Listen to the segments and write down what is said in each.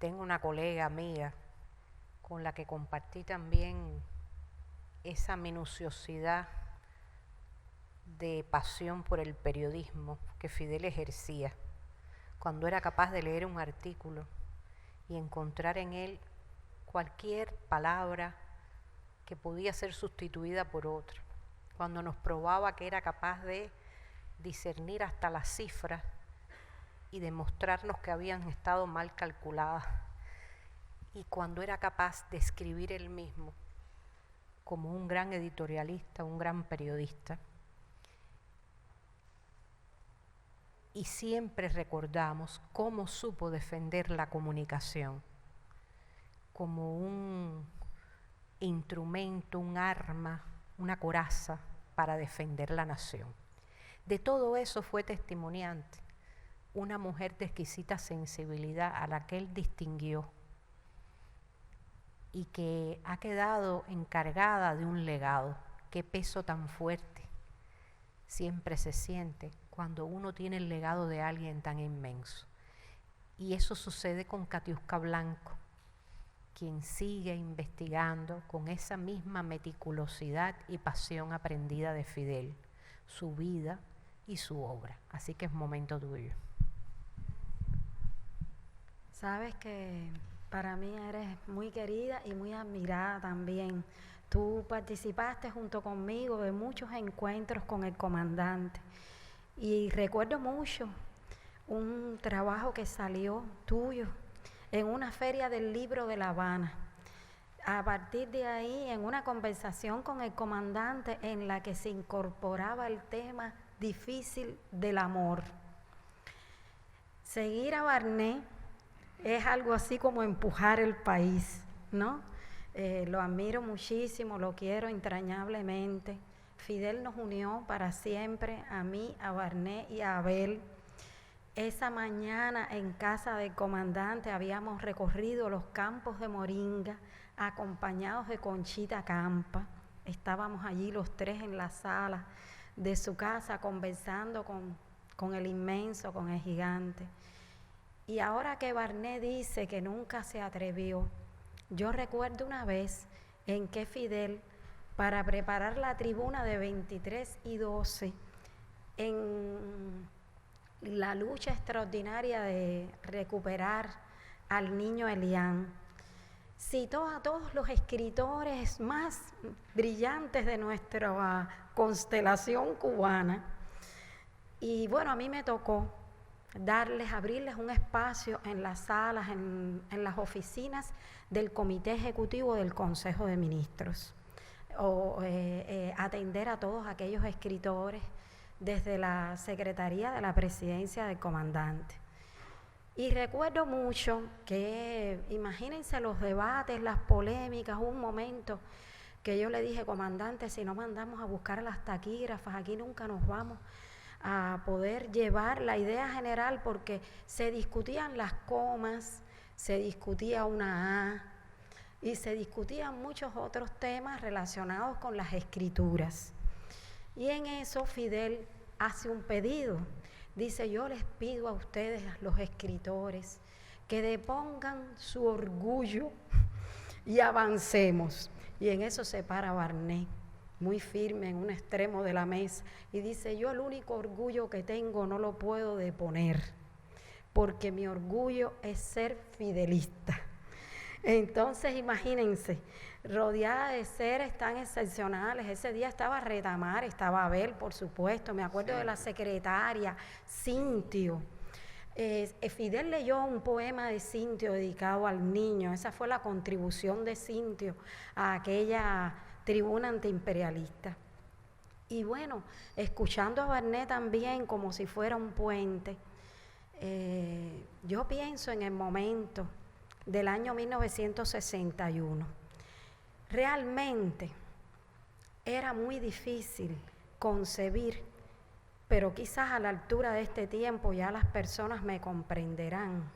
tengo una colega amiga con la que compartí también esa minuciosidad de pasión por el periodismo que Fidel ejercía, cuando era capaz de leer un artículo y encontrar en él cualquier palabra que podía ser sustituida por otra, cuando nos probaba que era capaz de discernir hasta las cifras y demostrarnos que habían estado mal calculadas, y cuando era capaz de escribir él mismo como un gran editorialista, un gran periodista. Y siempre recordamos cómo supo defender la comunicación como un instrumento, un arma, una coraza para defender la nación. De todo eso fue testimoniante una mujer de exquisita sensibilidad a la que él distinguió y que ha quedado encargada de un legado. Qué peso tan fuerte siempre se siente cuando uno tiene el legado de alguien tan inmenso. Y eso sucede con Katiuska Blanco, quien sigue investigando con esa misma meticulosidad y pasión aprendida de Fidel, su vida y su obra. Así que es momento tuyo. Sabes que para mí eres muy querida y muy admirada también. Tú participaste junto conmigo de muchos encuentros con el comandante y recuerdo mucho un trabajo que salió tuyo en una feria del libro de La Habana. A partir de ahí, en una conversación con el comandante en la que se incorporaba el tema difícil del amor. Seguir a Barnet es algo así como empujar el país, ¿no? Lo admiro muchísimo, lo quiero entrañablemente. Fidel nos unió para siempre, a mí, a Barnet y a Abel. Esa mañana en casa del comandante habíamos recorrido los campos de Moringa, acompañados de Conchita Campa. Estábamos allí los tres en la sala de su casa conversando con el inmenso, con el gigante. Y ahora que Barnet dice que nunca se atrevió, yo recuerdo una vez en que Fidel, para preparar la tribuna de 23 y 12, en la lucha extraordinaria de recuperar al niño Elian, citó a todos los escritores más brillantes de nuestra constelación cubana. Y bueno, a mí me tocó abrirles un espacio en las salas, en las oficinas del Comité Ejecutivo del Consejo de Ministros, o atender a todos aquellos escritores desde la Secretaría de la Presidencia del Comandante. Y recuerdo mucho que, imagínense los debates, las polémicas, un momento que yo le dije, comandante, si no mandamos a buscar a las taquígrafas, aquí nunca nos vamos a poder llevar la idea general, porque se discutían las comas, se discutía una A y se discutían muchos otros temas relacionados con las escrituras. Y en eso Fidel hace un pedido. Dice, yo les pido a ustedes, los escritores, que depongan su orgullo y avancemos. Y en eso se para Barnet, muy firme en un extremo de la mesa, y dice, yo el único orgullo que tengo no lo puedo deponer, porque mi orgullo es ser fidelista. Entonces, imagínense, rodeada de seres tan excepcionales. Ese día estaba Retamar, estaba Abel, por supuesto, me acuerdo de la secretaria, Cintio. Fidel leyó un poema de Cintio dedicado al niño. Esa fue la contribución de Cintio a aquella tribuna antiimperialista. Y bueno, escuchando a Barnet también como si fuera un puente, yo pienso en el momento del año 1961. Realmente era muy difícil concebir, pero quizás a la altura de este tiempo ya las personas me comprenderán,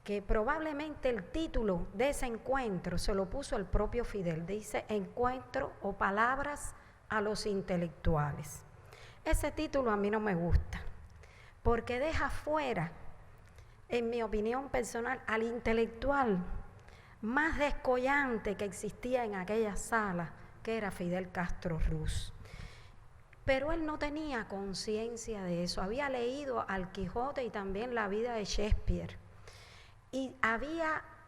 que probablemente el título de ese encuentro se lo puso el propio Fidel. Dice, encuentro o palabras a los intelectuales. Ese título a mí no me gusta, porque deja fuera en mi opinión personal, al intelectual más descollante que existía en aquella sala, que era Fidel Castro Ruz. Pero él no tenía conciencia de eso. Había leído al Quijote y también la vida de Shakespeare. Y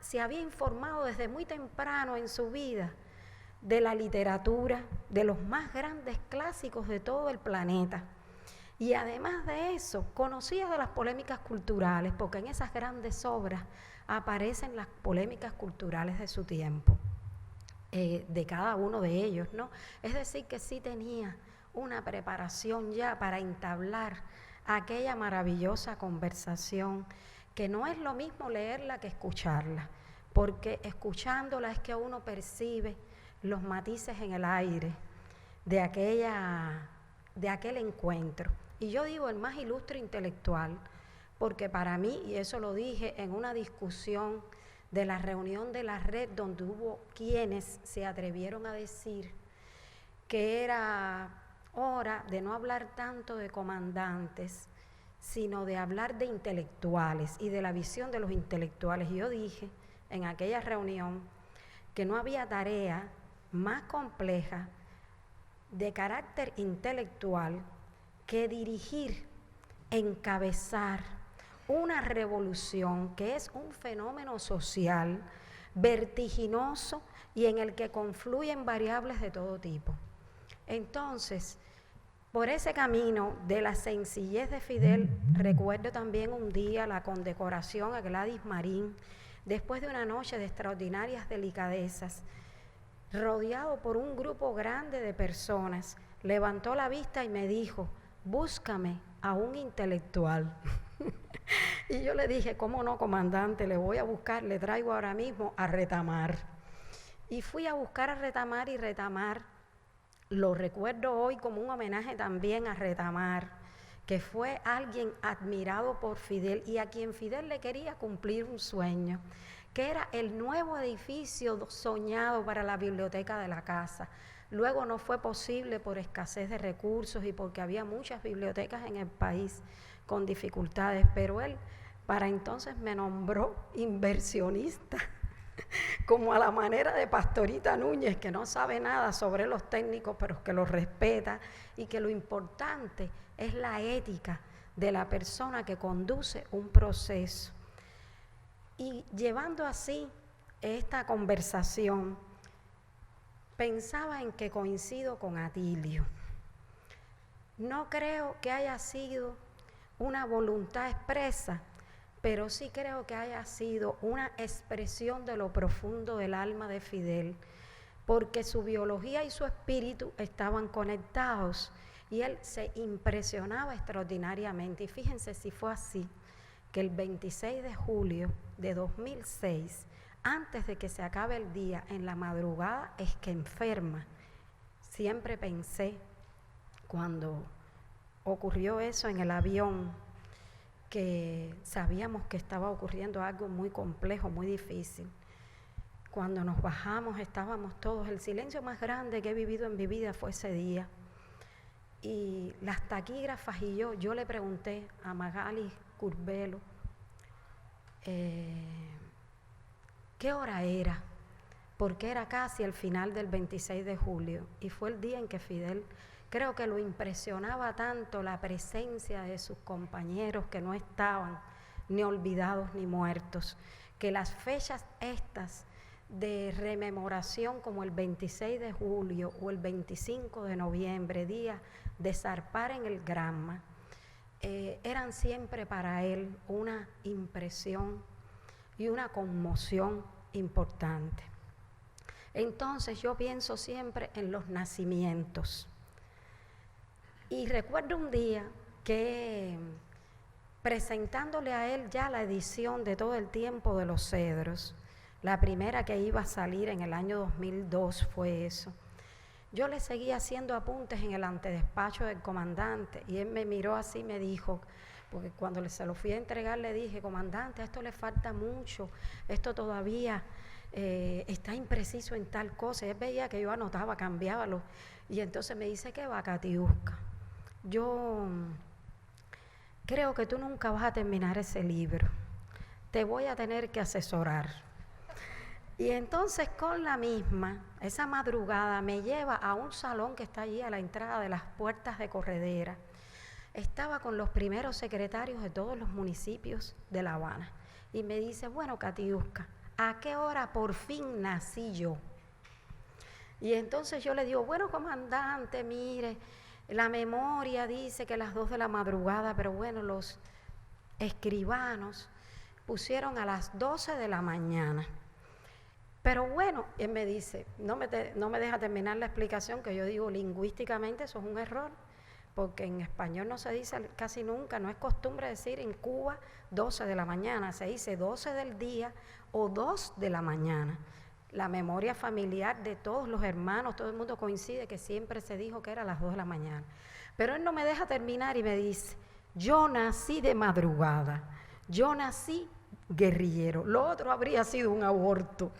se había informado desde muy temprano en su vida de la literatura, de los más grandes clásicos de todo el planeta. Y además de eso, conocía de las polémicas culturales, porque en esas grandes obras aparecen las polémicas culturales de su tiempo, de cada uno de ellos, ¿no? Es decir, que sí tenía una preparación ya para entablar aquella maravillosa conversación, que no es lo mismo leerla que escucharla, porque escuchándola es que uno percibe los matices en el aire de aquel encuentro. Y yo digo el más ilustre intelectual, porque para mí, y eso lo dije en una discusión de la reunión de la red, donde hubo quienes se atrevieron a decir que era hora de no hablar tanto de comandantes, sino de hablar de intelectuales y de la visión de los intelectuales. Y yo dije en aquella reunión que no había tarea más compleja de carácter intelectual que dirigir, encabezar una revolución que es un fenómeno social vertiginoso y en el que confluyen variables de todo tipo. Entonces, por ese camino de la sencillez de Fidel, recuerdo también un día la condecoración a Gladys Marín, después de una noche de extraordinarias delicadezas, rodeado por un grupo grande de personas, levantó la vista y me dijo: búscame a un intelectual. Y yo le dije: ¿cómo no, comandante? Le voy a buscar, le traigo ahora mismo a Retamar. Y fui a buscar a Retamar, y Retamar lo recuerdo hoy como un homenaje también a Retamar, que fue alguien admirado por Fidel y a quien Fidel le quería cumplir un sueño, que era el nuevo edificio soñado para la biblioteca de la casa. Luego no fue posible por escasez de recursos y porque había muchas bibliotecas en el país con dificultades, pero él para entonces me nombró inversionista, como a la manera de Pastorita Núñez, que no sabe nada sobre los técnicos, pero que los respeta, y que lo importante es la ética de la persona que conduce un proceso. Y llevando así esta conversación, pensaba en que coincido con Atilio. No creo que haya sido una voluntad expresa, pero sí creo que haya sido una expresión de lo profundo del alma de Fidel, porque su biología y su espíritu estaban conectados y él se impresionaba extraordinariamente. Y fíjense si fue así, que el 26 de julio de 2006, antes de que se acabe el día, en la madrugada es que enferma. Siempre pensé, cuando ocurrió eso en el avión, que sabíamos que estaba ocurriendo algo muy complejo, muy difícil. Cuando nos bajamos estábamos todos, el silencio más grande que he vivido en mi vida fue ese día. Y las taquígrafas y yo le pregunté a Magali Curbelo qué hora era, porque era casi el final del 26 de julio y fue el día en que Fidel, creo que lo impresionaba tanto la presencia de sus compañeros que no estaban ni olvidados ni muertos, que las fechas estas de rememoración como el 26 de julio o el 25 de noviembre, día de zarpar en el Granma, eran siempre para él una impresión y una conmoción importante. Entonces yo pienso siempre en los nacimientos. Y recuerdo un día que, presentándole a él ya la edición de Todo el Tiempo de los Cedros, la primera que iba a salir en el año 2002 fue eso, yo le seguía haciendo apuntes en el antedespacho del comandante y él me miró así y me dijo, porque cuando se lo fui a entregar le dije: comandante, a esto le falta mucho, esto todavía está impreciso en tal cosa. Y él veía que yo anotaba, cambiaba y entonces me dice: ¿qué va, Catiusca? Yo creo que tú nunca vas a terminar ese libro, te voy a tener que asesorar. Y entonces con la misma, esa madrugada me lleva a un salón que está allí a la entrada de las puertas de Corredera. Estaba con los primeros secretarios de todos los municipios de La Habana. Y me dice, bueno, Katiuska, ¿a qué hora por fin nací yo? Y entonces yo le digo, bueno, comandante, mire, la memoria dice que a las 2 de la madrugada, pero bueno, los escribanos pusieron a las 12 de la mañana. Pero bueno, él me dice, no me deja terminar la explicación, que yo digo, lingüísticamente eso es un error, porque en español no se dice casi nunca, no es costumbre decir en Cuba 12 de la mañana, se dice 12 del día o 2 de la mañana. La memoria familiar de todos los hermanos, todo el mundo coincide que siempre se dijo que era a las 2 de la mañana. Pero él no me deja terminar y me dice, yo nací de madrugada, yo nací guerrillero, lo otro habría sido un aborto.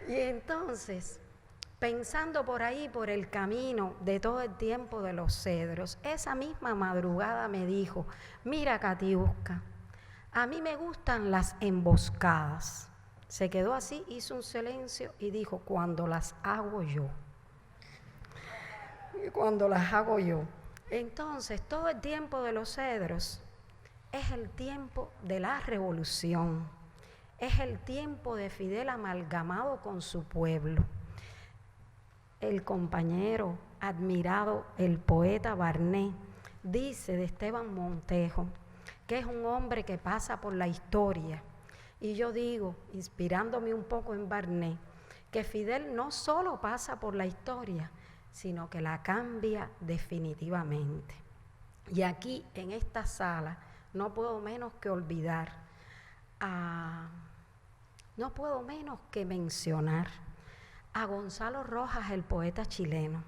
Y entonces, pensando por ahí, por el camino de todo el tiempo de los cedros, esa misma madrugada me dijo, mira, Katiuska, a mí me gustan las emboscadas. Se quedó así, hizo un silencio y dijo, cuando las hago yo. Cuando las hago yo. Entonces, todo el tiempo de los cedros es el tiempo de la revolución, es el tiempo de Fidel amalgamado con su pueblo. El compañero admirado, el poeta Barnet, dice de Esteban Montejo que es un hombre que pasa por la historia. Y yo digo, inspirándome un poco en Barnet, que Fidel no solo pasa por la historia, sino que la cambia definitivamente. Y aquí, en esta sala, no puedo menos que olvidar, no puedo menos que mencionar a Gonzalo Rojas, el poeta chileno,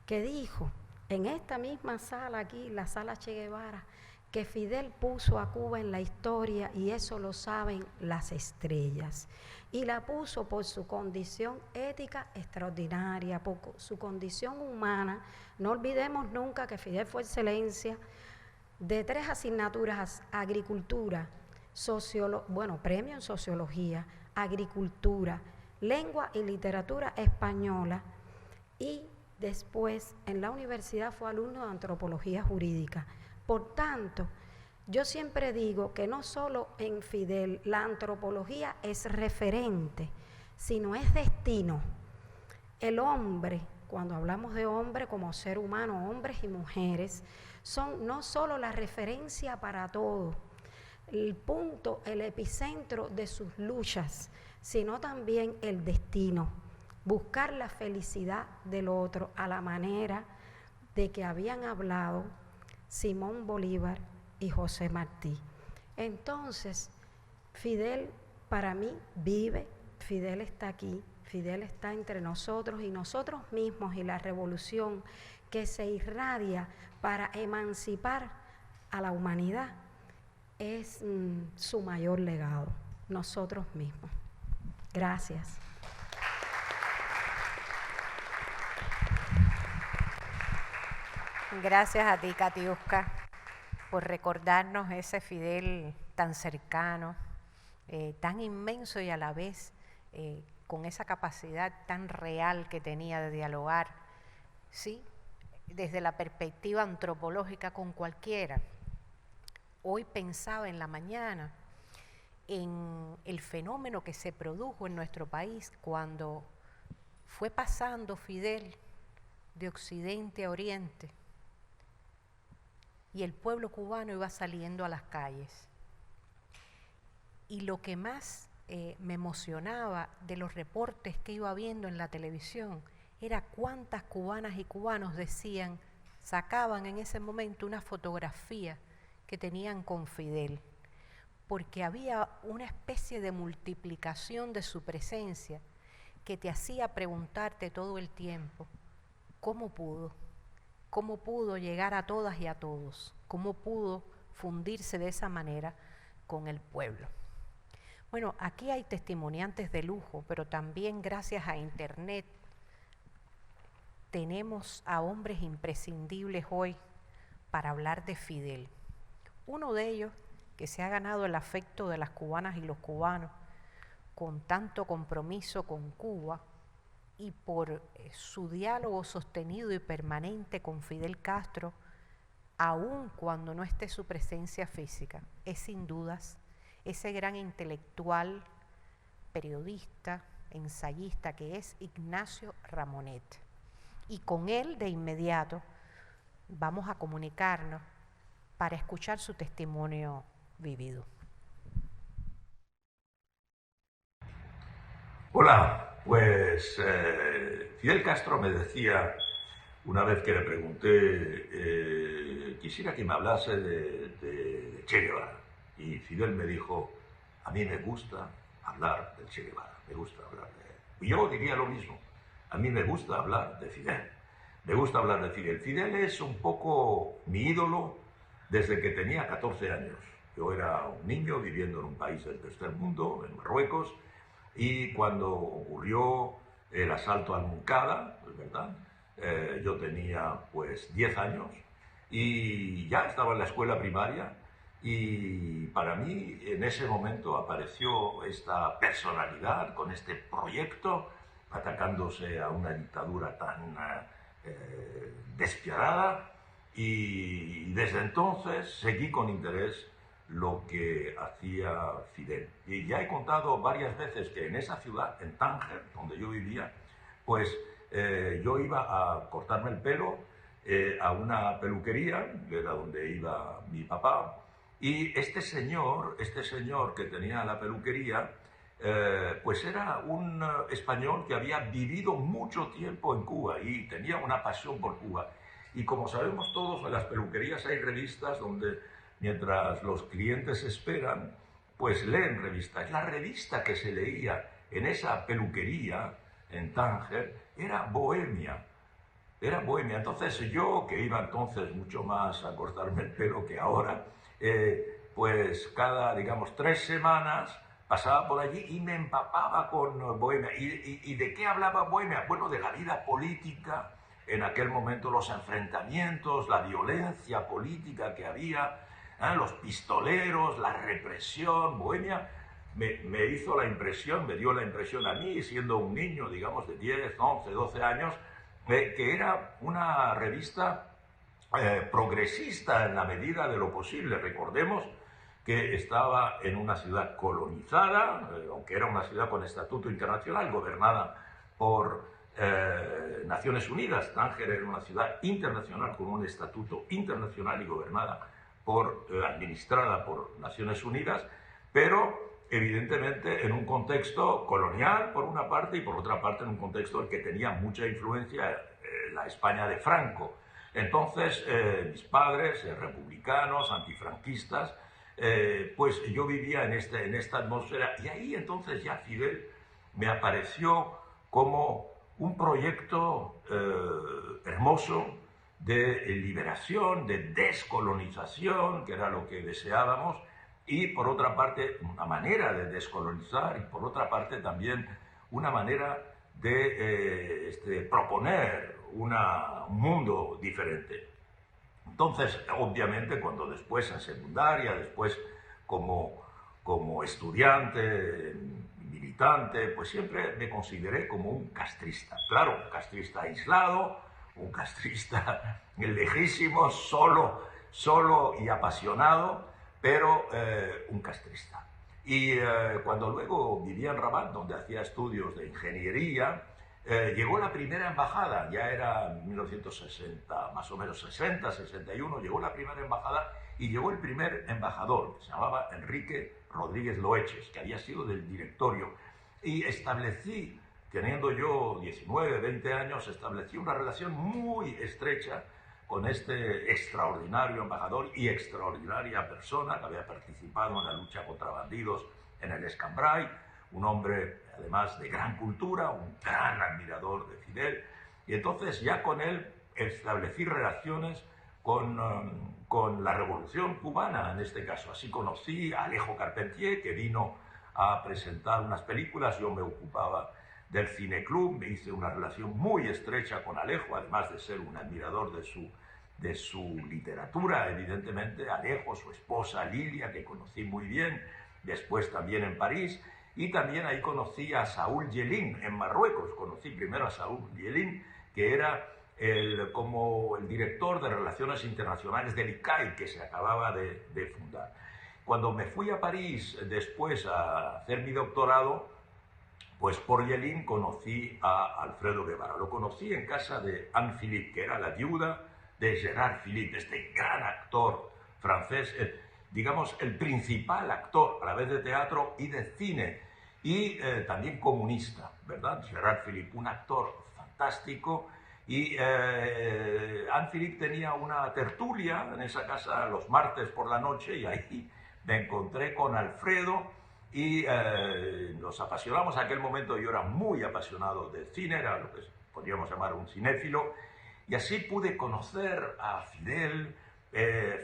que dijo en esta misma sala aquí, la sala Che Guevara, que Fidel puso a Cuba en la historia y eso lo saben las estrellas. Y la puso por su condición ética extraordinaria, por su condición humana. No olvidemos nunca que Fidel fue excelencia de 3 asignaturas: agricultura, premio en sociología, agricultura, lengua y literatura española, y después en la universidad fue alumno de antropología jurídica. Por tanto, yo siempre digo que no solo en Fidel la antropología es referente, sino es destino. El hombre, cuando hablamos de hombre como ser humano, hombres y mujeres, son no solo la referencia para todo, el punto, el epicentro de sus luchas, sino también el destino, buscar la felicidad del otro a la manera de que habían hablado Simón Bolívar y José Martí. Entonces, Fidel para mí vive, Fidel está aquí, Fidel está entre nosotros y nosotros mismos, y la revolución que se irradia para emancipar a la humanidad es su mayor legado, nosotros mismos. Gracias. Gracias a ti, Katiuska, por recordarnos ese Fidel tan cercano, tan inmenso y a la vez con esa capacidad tan real que tenía de dialogar, sí, desde la perspectiva antropológica con cualquiera. Hoy pensaba en la mañana en el fenómeno que se produjo en nuestro país cuando fue pasando Fidel de occidente a oriente y el pueblo cubano iba saliendo a las calles. Y lo que más me emocionaba de los reportes que iba viendo en la televisión era cuántas cubanas y cubanos sacaban en ese momento una fotografía que tenían con Fidel, porque había una especie de multiplicación de su presencia que te hacía preguntarte todo el tiempo, ¿cómo pudo? ¿Cómo pudo llegar a todas y a todos? ¿Cómo pudo fundirse de esa manera con el pueblo? Bueno, aquí hay testimoniantes de lujo, pero también gracias a Internet tenemos a hombres imprescindibles hoy para hablar de Fidel. Uno de ellos que se ha ganado el afecto de las cubanas y los cubanos con tanto compromiso con Cuba y por su diálogo sostenido y permanente con Fidel Castro, aun cuando no esté su presencia física, es sin dudas ese gran intelectual, periodista, ensayista que es Ignacio Ramonet. Y con él de inmediato vamos a comunicarnos para escuchar su testimonio vivido. Hola, pues Fidel Castro me decía, una vez que le pregunté, quisiera que me hablase de Che Guevara. Y Fidel me dijo, a mí me gusta hablar del Che Guevara, me gusta hablar de él. Y yo diría lo mismo, a mí me gusta hablar de Fidel, me gusta hablar de Fidel. Fidel es un poco mi ídolo desde que tenía 14 años. Yo era un niño viviendo en un país del tercer mundo, en Marruecos, y cuando ocurrió el asalto al Moncada, ¿verdad? Yo tenía pues 10 años y ya estaba en la escuela primaria, y para mí en ese momento apareció esta personalidad con este proyecto atacándose a una dictadura tan despiadada, y desde entonces seguí con interés lo que hacía Fidel. Y ya he contado varias veces que en esa ciudad, en Tánger, donde yo vivía, pues yo iba a cortarme el pelo a una peluquería, que era donde iba mi papá, y este señor que tenía la peluquería, pues era un español que había vivido mucho tiempo en Cuba y tenía una pasión por Cuba. Y como sabemos todos, en las peluquerías hay revistas donde, mientras los clientes esperan, pues leen revistas. La revista que se leía en esa peluquería en Tánger era Bohemia. Era Bohemia. Entonces yo, que iba entonces mucho más a cortarme el pelo que ahora, pues cada, digamos, 3 semanas pasaba por allí y me empapaba con Bohemia. ¿Y de qué hablaba Bohemia? Bueno, de la vida política, en aquel momento los enfrentamientos, la violencia política que había, los pistoleros, la represión. Bohemia me hizo la impresión, me dio la impresión a mí, siendo un niño, digamos, de 10, 11, 12 años, que era una revista progresista en la medida de lo posible. Recordemos que estaba en una ciudad colonizada, aunque era una ciudad con estatuto internacional, gobernada por Naciones Unidas. Tánger era una ciudad internacional con un estatuto internacional y gobernada administrada por Naciones Unidas, pero evidentemente en un contexto colonial por una parte, y por otra parte en un contexto en que tenía mucha influencia la España de Franco. Entonces mis padres, republicanos, antifranquistas, pues yo vivía en esta atmósfera, y ahí entonces ya Fidel me apareció como un proyecto hermoso de liberación, de descolonización, que era lo que deseábamos, y por otra parte una manera de descolonizar, y por otra parte también una manera de proponer un mundo diferente. Entonces, obviamente, cuando después en secundaria, después como estudiante, militante, pues siempre me consideré como un castrista. Claro, un castrista aislado, un castrista lejísimo, solo y apasionado, pero un castrista. Y cuando luego vivía en Rabat, donde hacía estudios de ingeniería, llegó la primera embajada, ya era 1960, más o menos 60, 61, llegó la primera embajada y llegó el primer embajador, que se llamaba Enrique Rodríguez Loeches, que había sido del directorio. Y establecí, teniendo yo 19, 20 años, establecí una relación muy estrecha con este extraordinario embajador y extraordinaria persona que había participado en la lucha contra bandidos en el Escambray, un hombre además de gran cultura, un gran admirador de Fidel. Y entonces ya con él establecí relaciones con la Revolución Cubana, en este caso. Así conocí a Alejo Carpentier, que vino a presentar unas películas. Yo me ocupaba del cineclub, me hice una relación muy estrecha con Alejo, además de ser un admirador de su de su literatura, evidentemente, Alejo, su esposa Lilia, que conocí muy bien, después también en París, y también ahí conocí a Saúl Yelin en Marruecos. Conocí primero a Saúl Yelin, que era como el director de Relaciones Internacionales del ICAI, que se acababa de fundar. Cuando me fui a París después a hacer mi doctorado, pues por Yelin conocí a Alfredo Guevara. Lo conocí en casa de Anne Philippe, que era la viuda de Gérard Philippe, este gran actor francés, digamos el principal actor a la vez de teatro y de cine, y también comunista, ¿verdad? Gérard Philippe, un actor fantástico. Y Anne Philippe tenía una tertulia en esa casa los martes por la noche, y ahí me encontré con Alfredo y nos apasionamos. En aquel momento yo era muy apasionado del cine, era lo que podríamos llamar un cinéfilo, y así pude conocer a Fidel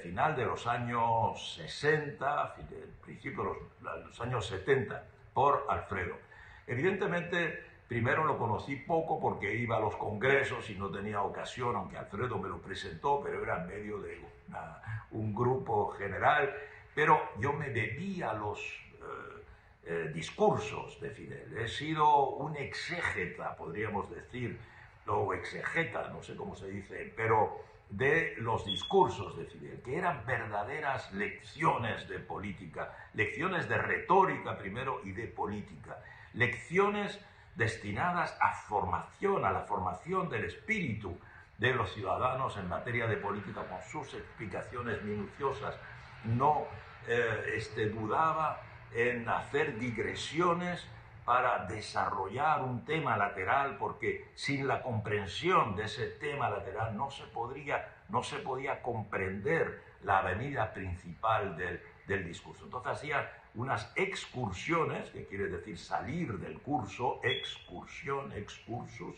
final de los años 60, principio de los años 70, por Alfredo. Evidentemente, primero lo conocí poco porque iba a los congresos y no tenía ocasión, aunque Alfredo me lo presentó, pero era en medio de un grupo general. Pero yo me bebía los discursos de Fidel. He sido un exégeta, podríamos decir, o exegeta, no sé cómo se dice, pero de los discursos de Fidel, que eran verdaderas lecciones de política, lecciones de retórica primero y de política, lecciones destinadas a formación, a la formación del espíritu de los ciudadanos en materia de política, con sus explicaciones minuciosas. No dudaba en hacer digresiones para desarrollar un tema lateral, porque sin la comprensión de ese tema lateral no se podía comprender la avenida principal del discurso. Entonces hacía unas excursiones, que quiere decir salir del curso, excursión, excursus,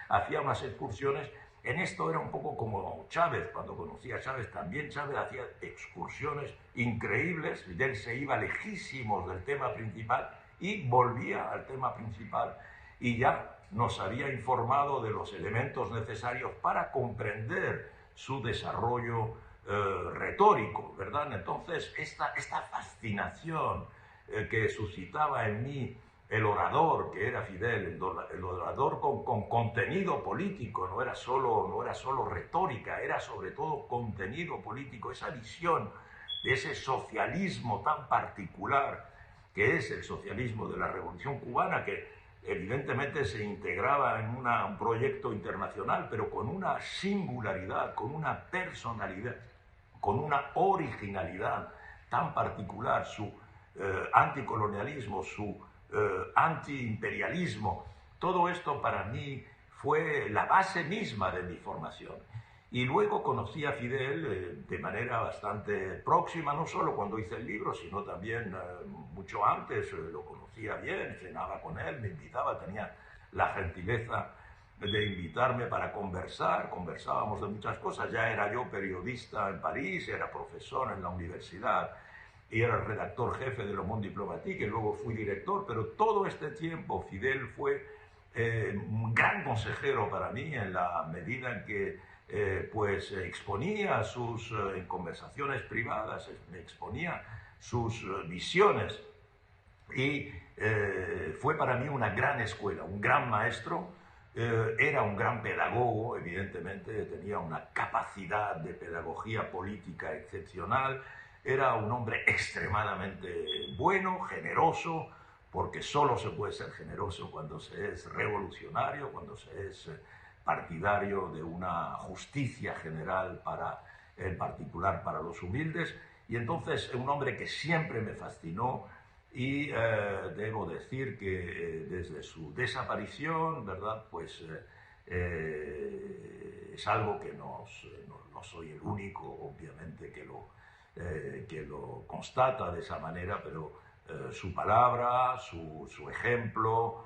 hacía unas excursiones. En esto era un poco como Chávez. Cuando conocía a Chávez, también Chávez hacía excursiones increíbles. Fidel se iba lejísimos del tema principal y volvía al tema principal, y ya nos había informado de los elementos necesarios para comprender su desarrollo retórico, ¿verdad? Entonces, esta fascinación que suscitaba en mí el orador, que era Fidel, el orador con contenido político, no era solo retórica, era sobre todo contenido político, esa visión de ese socialismo tan particular que es el socialismo de la Revolución Cubana, que evidentemente se integraba en un proyecto internacional, pero con una singularidad, con una personalidad, con una originalidad tan particular, su anticolonialismo, su antiimperialismo. Todo esto para mí fue la base misma de mi formación. Y luego conocí a Fidel de manera bastante próxima, no solo cuando hice el libro, sino también mucho antes. Lo conocía bien, cenaba con él, me invitaba, tenía la gentileza de invitarme para conversar. Conversábamos de muchas cosas. Ya era yo periodista en París, era profesor en la universidad y era el redactor jefe de Le Monde Diplomatique, y luego fui director. Pero todo este tiempo Fidel fue un gran consejero para mí, en la medida en que pues exponía en conversaciones privadas, exponía sus visiones, y fue para mí una gran escuela, un gran maestro. Era un gran pedagogo, evidentemente, tenía una capacidad de pedagogía política excepcional, era un hombre extremadamente bueno, generoso, porque solo se puede ser generoso cuando se es revolucionario, cuando se es partidario de una justicia general en particular para los humildes. Y entonces un hombre que siempre me fascinó, y debo decir que desde su desaparición, ¿verdad? Pues es algo que no soy el único, obviamente, que lo constata de esa manera, pero su palabra, su ejemplo,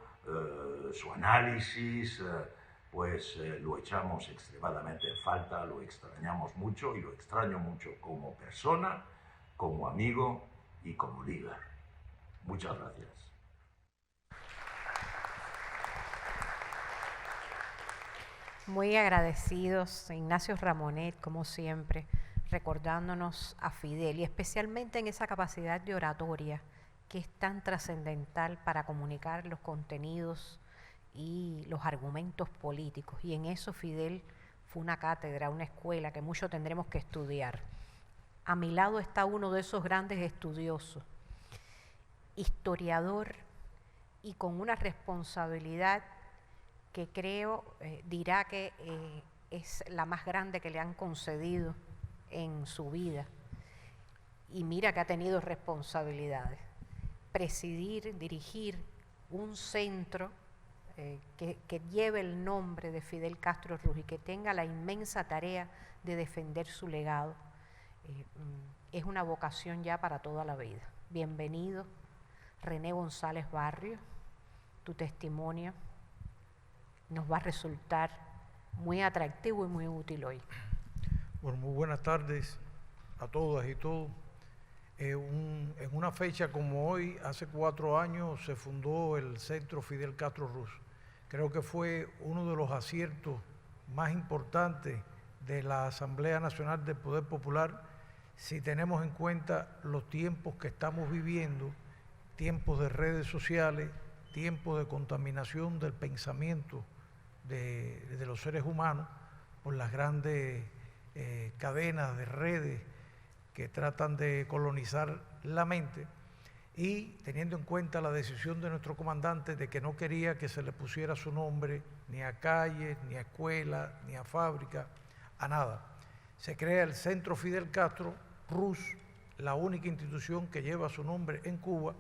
su análisis, pues lo echamos extremadamente en falta, lo extrañamos mucho, y lo extraño mucho como persona, como amigo y como líder. Muchas gracias. Muy agradecidos, Ignacio Ramonet, como siempre, recordándonos a Fidel y especialmente en esa capacidad de oratoria que es tan trascendental para comunicar los contenidos y los argumentos políticos. Y en eso Fidel fue una cátedra, una escuela que mucho tendremos que estudiar. A mi lado está uno de esos grandes estudiosos, historiador y con una responsabilidad que creo dirá que es la más grande que le han concedido en su vida. Y mira que ha tenido responsabilidades. Presidir, dirigir un centro que lleve el nombre de Fidel Castro Ruz y que tenga la inmensa tarea de defender su legado, es una vocación ya para toda la vida. Bienvenido, René González Barrios, tu testimonio nos va a resultar muy atractivo y muy útil hoy. Bueno, muy buenas tardes a todas y todos. En una fecha como hoy, hace 4 años, se fundó el Centro Fidel Castro Ruz. Creo que fue uno de los aciertos más importantes de la Asamblea Nacional del Poder Popular, si tenemos en cuenta los tiempos que estamos viviendo, tiempos de redes sociales, tiempos de contaminación del pensamiento de los seres humanos por las grandes cadenas de redes que tratan de colonizar la mente, y teniendo en cuenta la decisión de nuestro comandante de que no quería que se le pusiera su nombre ni a calles, ni a escuelas, ni a fábricas, a nada. Se crea el Centro Fidel Castro Ruz, la única institución que lleva su nombre en Cuba,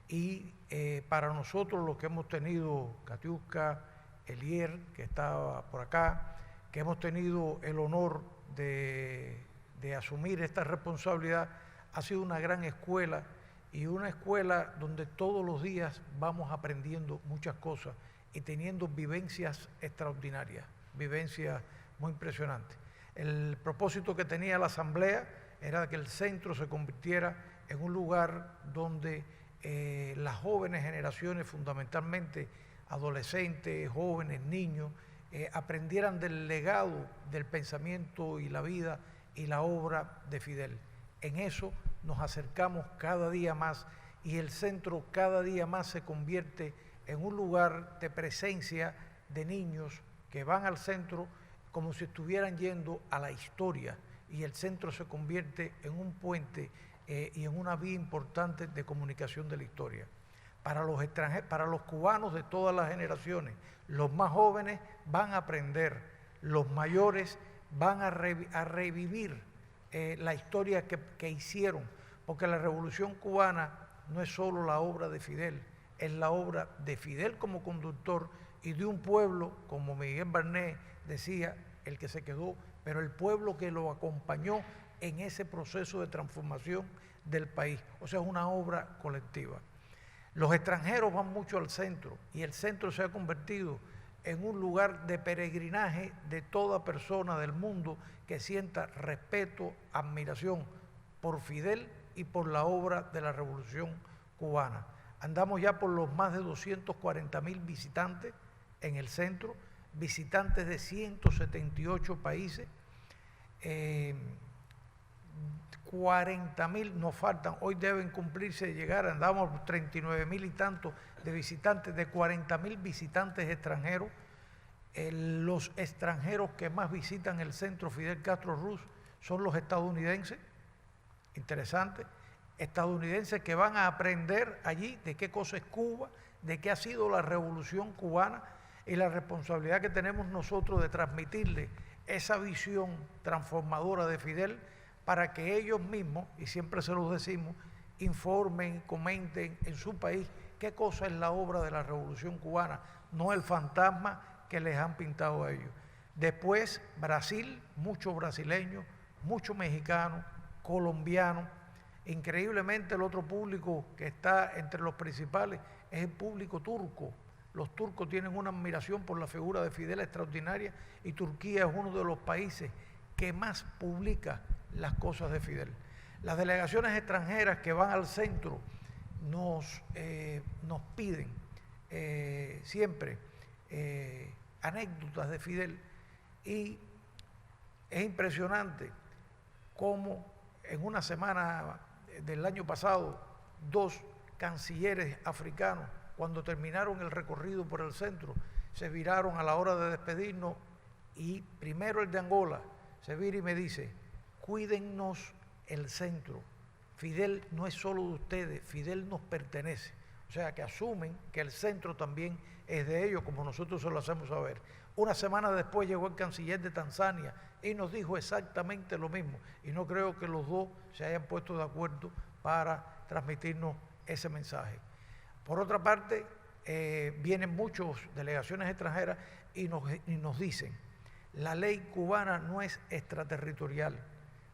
y para nosotros los que hemos tenido, Katiuska, Elier, que estaba por acá, que hemos tenido el honor de asumir esta responsabilidad, ha sido una gran escuela, y una escuela donde todos los días vamos aprendiendo muchas cosas y teniendo vivencias extraordinarias, vivencias muy impresionantes. El propósito que tenía la Asamblea era que el centro se convirtiera en un lugar donde las jóvenes generaciones, fundamentalmente adolescentes, jóvenes, niños, aprendieran del legado del pensamiento y la vida y la obra de Fidel. En eso nos acercamos cada día más, y el centro cada día más se convierte en un lugar de presencia de niños que van al centro como si estuvieran yendo a la historia, y el centro se convierte en un puente y en una vía importante de comunicación de la historia. Para los extranjeros, para los cubanos de todas las generaciones, los más jóvenes van a aprender, los mayores van a revivir la historia que hicieron, porque la Revolución Cubana no es solo la obra de Fidel, es la obra de Fidel como conductor y de un pueblo, como Miguel Barnet decía, el que se quedó, pero el pueblo que lo acompañó en ese proceso de transformación del país. O sea, es una obra colectiva. Los extranjeros van mucho al centro, y el centro se ha convertido en un lugar de peregrinaje de toda persona del mundo que sienta respeto, admiración por Fidel y por la obra de la Revolución Cubana. Andamos ya por los más de 240.000 visitantes en el centro, visitantes de 178 países, 40.000 nos faltan, hoy deben cumplirse de llegar, andamos por 39.000 y tantos de visitantes, de 40.000 visitantes extranjeros. Los extranjeros que más visitan el Centro Fidel Castro Ruz son los estadounidenses, interesante, estadounidenses que van a aprender allí de qué cosa es Cuba, de qué ha sido la Revolución Cubana, y la responsabilidad que tenemos nosotros de transmitirle esa visión transformadora de Fidel, para que ellos mismos, y siempre se los decimos, informen, comenten en su país qué cosa es la obra de la Revolución Cubana, no el fantasma que les han pintado a ellos. Después, Brasil, muchos brasileños, muchos mexicanos, colombianos. Increíblemente, el otro público que está entre los principales es el público turco. Los turcos tienen una admiración por la figura de Fidel extraordinaria, y Turquía es uno de los países que más publica las cosas de Fidel. Las delegaciones extranjeras que van al centro nos piden siempre anécdotas de Fidel, Y es impresionante cómo en una semana del año pasado, 2 cancilleres africanos, cuando terminaron el recorrido por el centro, se viraron a la hora de despedirnos, y primero el de Angola se vira y me dice: cuídennos el centro, Fidel no es solo de ustedes, Fidel nos pertenece. O sea que asumen que el centro también es de ellos, como nosotros se lo hacemos saber. Una semana después llegó el canciller de Tanzania y nos dijo exactamente lo mismo, y no creo que los dos se hayan puesto de acuerdo para transmitirnos ese mensaje. Por otra parte, vienen muchas delegaciones extranjeras y nos dicen: la ley cubana no es extraterritorial.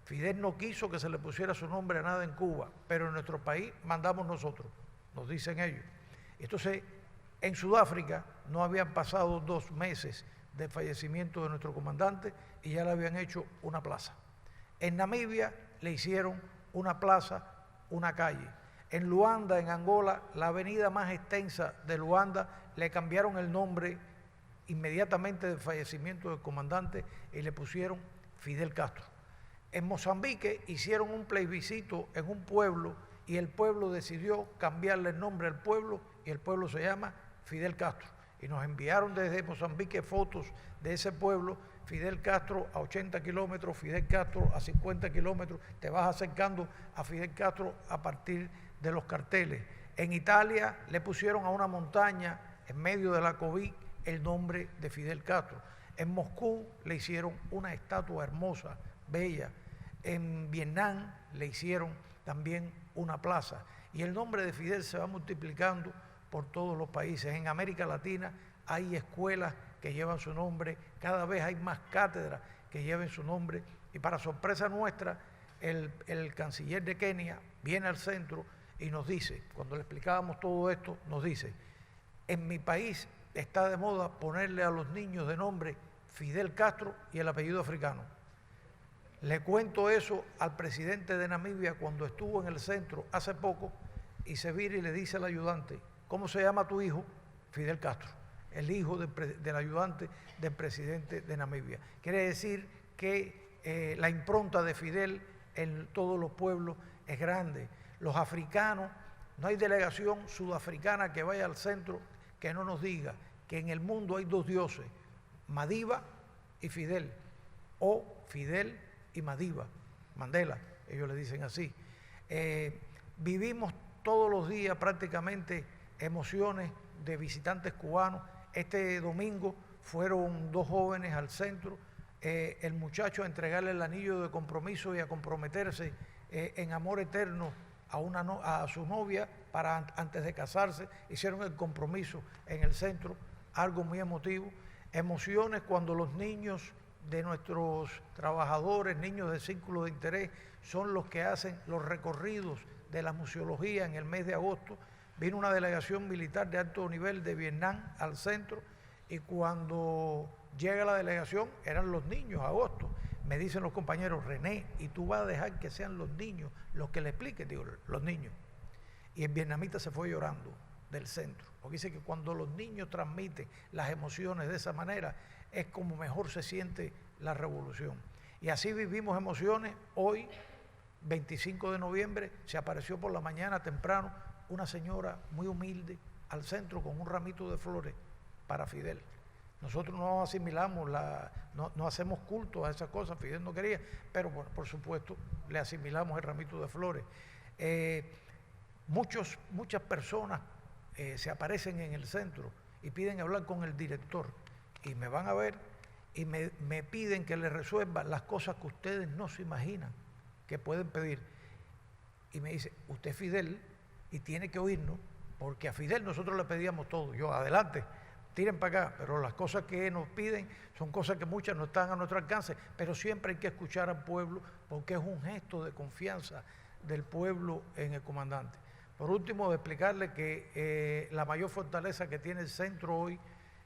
Fidel no quiso que se le pusiera su nombre a nada en Cuba, pero en nuestro país mandamos nosotros, nos dicen ellos. Entonces, en Sudáfrica no habían pasado 2 meses del fallecimiento de nuestro comandante y ya le habían hecho una plaza. En Namibia le hicieron una plaza, una calle. En Luanda, en Angola, la avenida más extensa de Luanda, le cambiaron el nombre inmediatamente del fallecimiento del comandante y le pusieron Fidel Castro. En Mozambique hicieron un plebiscito en un pueblo y el pueblo decidió cambiarle el nombre al pueblo y el pueblo se llama Fidel Castro. Y nos enviaron desde Mozambique fotos de ese pueblo: Fidel Castro a 80 kilómetros, Fidel Castro a 50 kilómetros, te vas acercando a Fidel Castro a partir de los carteles. En Italia le pusieron a una montaña en medio de la COVID el nombre de Fidel Castro. En Moscú le hicieron una estatua hermosa, bella. En Vietnam le hicieron también una plaza. Y el nombre de Fidel se va multiplicando por todos los países. En América Latina hay escuelas que llevan su nombre, cada vez hay más cátedras que lleven su nombre. Y para sorpresa nuestra, el canciller de Kenia viene al centro y nos dice, cuando le explicábamos todo esto, nos dice: en mi país está de moda ponerle a los niños de nombre Fidel Castro y el apellido africano. Le cuento eso al presidente de Namibia cuando estuvo en el centro hace poco, y se vira y le dice al ayudante: ¿cómo se llama tu hijo? Fidel Castro, el hijo del ayudante del presidente de Namibia. Quiere decir que la impronta de Fidel en todos los pueblos es grande. Los africanos, no hay delegación sudafricana que vaya al centro que no nos diga que en el mundo hay 2 dioses, Madiba y Fidel, o Fidel y Madiba, Mandela, ellos le dicen así. Vivimos todos los días prácticamente emociones de visitantes cubanos. Este domingo fueron 2 jóvenes al centro, el muchacho a entregarle el anillo de compromiso y a comprometerse en amor eterno a su novia para antes de casarse. Hicieron el compromiso en el centro, algo muy emotivo. Emociones cuando los niños de nuestros trabajadores, niños del círculo de interés, son los que hacen los recorridos de la museología en el mes de agosto. Vino una delegación militar de alto nivel de Vietnam al centro, y cuando llega la delegación eran los niños, agosto. Me dicen los compañeros: René, ¿y tú vas a dejar que sean los niños los que le expliquen? Digo, los niños. Y el vietnamita se fue llorando del centro, porque dice que cuando los niños transmiten las emociones de esa manera es como mejor se siente la revolución. Y así vivimos emociones. Hoy, 25 de noviembre, se apareció por la mañana temprano una señora muy humilde al centro con un ramito de flores para Fidel. Nosotros no asimilamos, no hacemos culto a esas cosas, Fidel no quería, pero bueno, por supuesto le asimilamos el ramito de flores. Muchas personas se aparecen en el centro y piden hablar con el director, y me van a ver y me piden que les resuelva las cosas que ustedes no se imaginan que pueden pedir. Y me dice: usted es Fidel y tiene que oírnos, porque a Fidel nosotros le pedíamos todo. Yo, adelante, tiren para acá, pero las cosas que nos piden son cosas que muchas no están a nuestro alcance, pero siempre hay que escuchar al pueblo, porque es un gesto de confianza del pueblo en el comandante. Por último, explicarle que la mayor fortaleza que tiene el centro hoy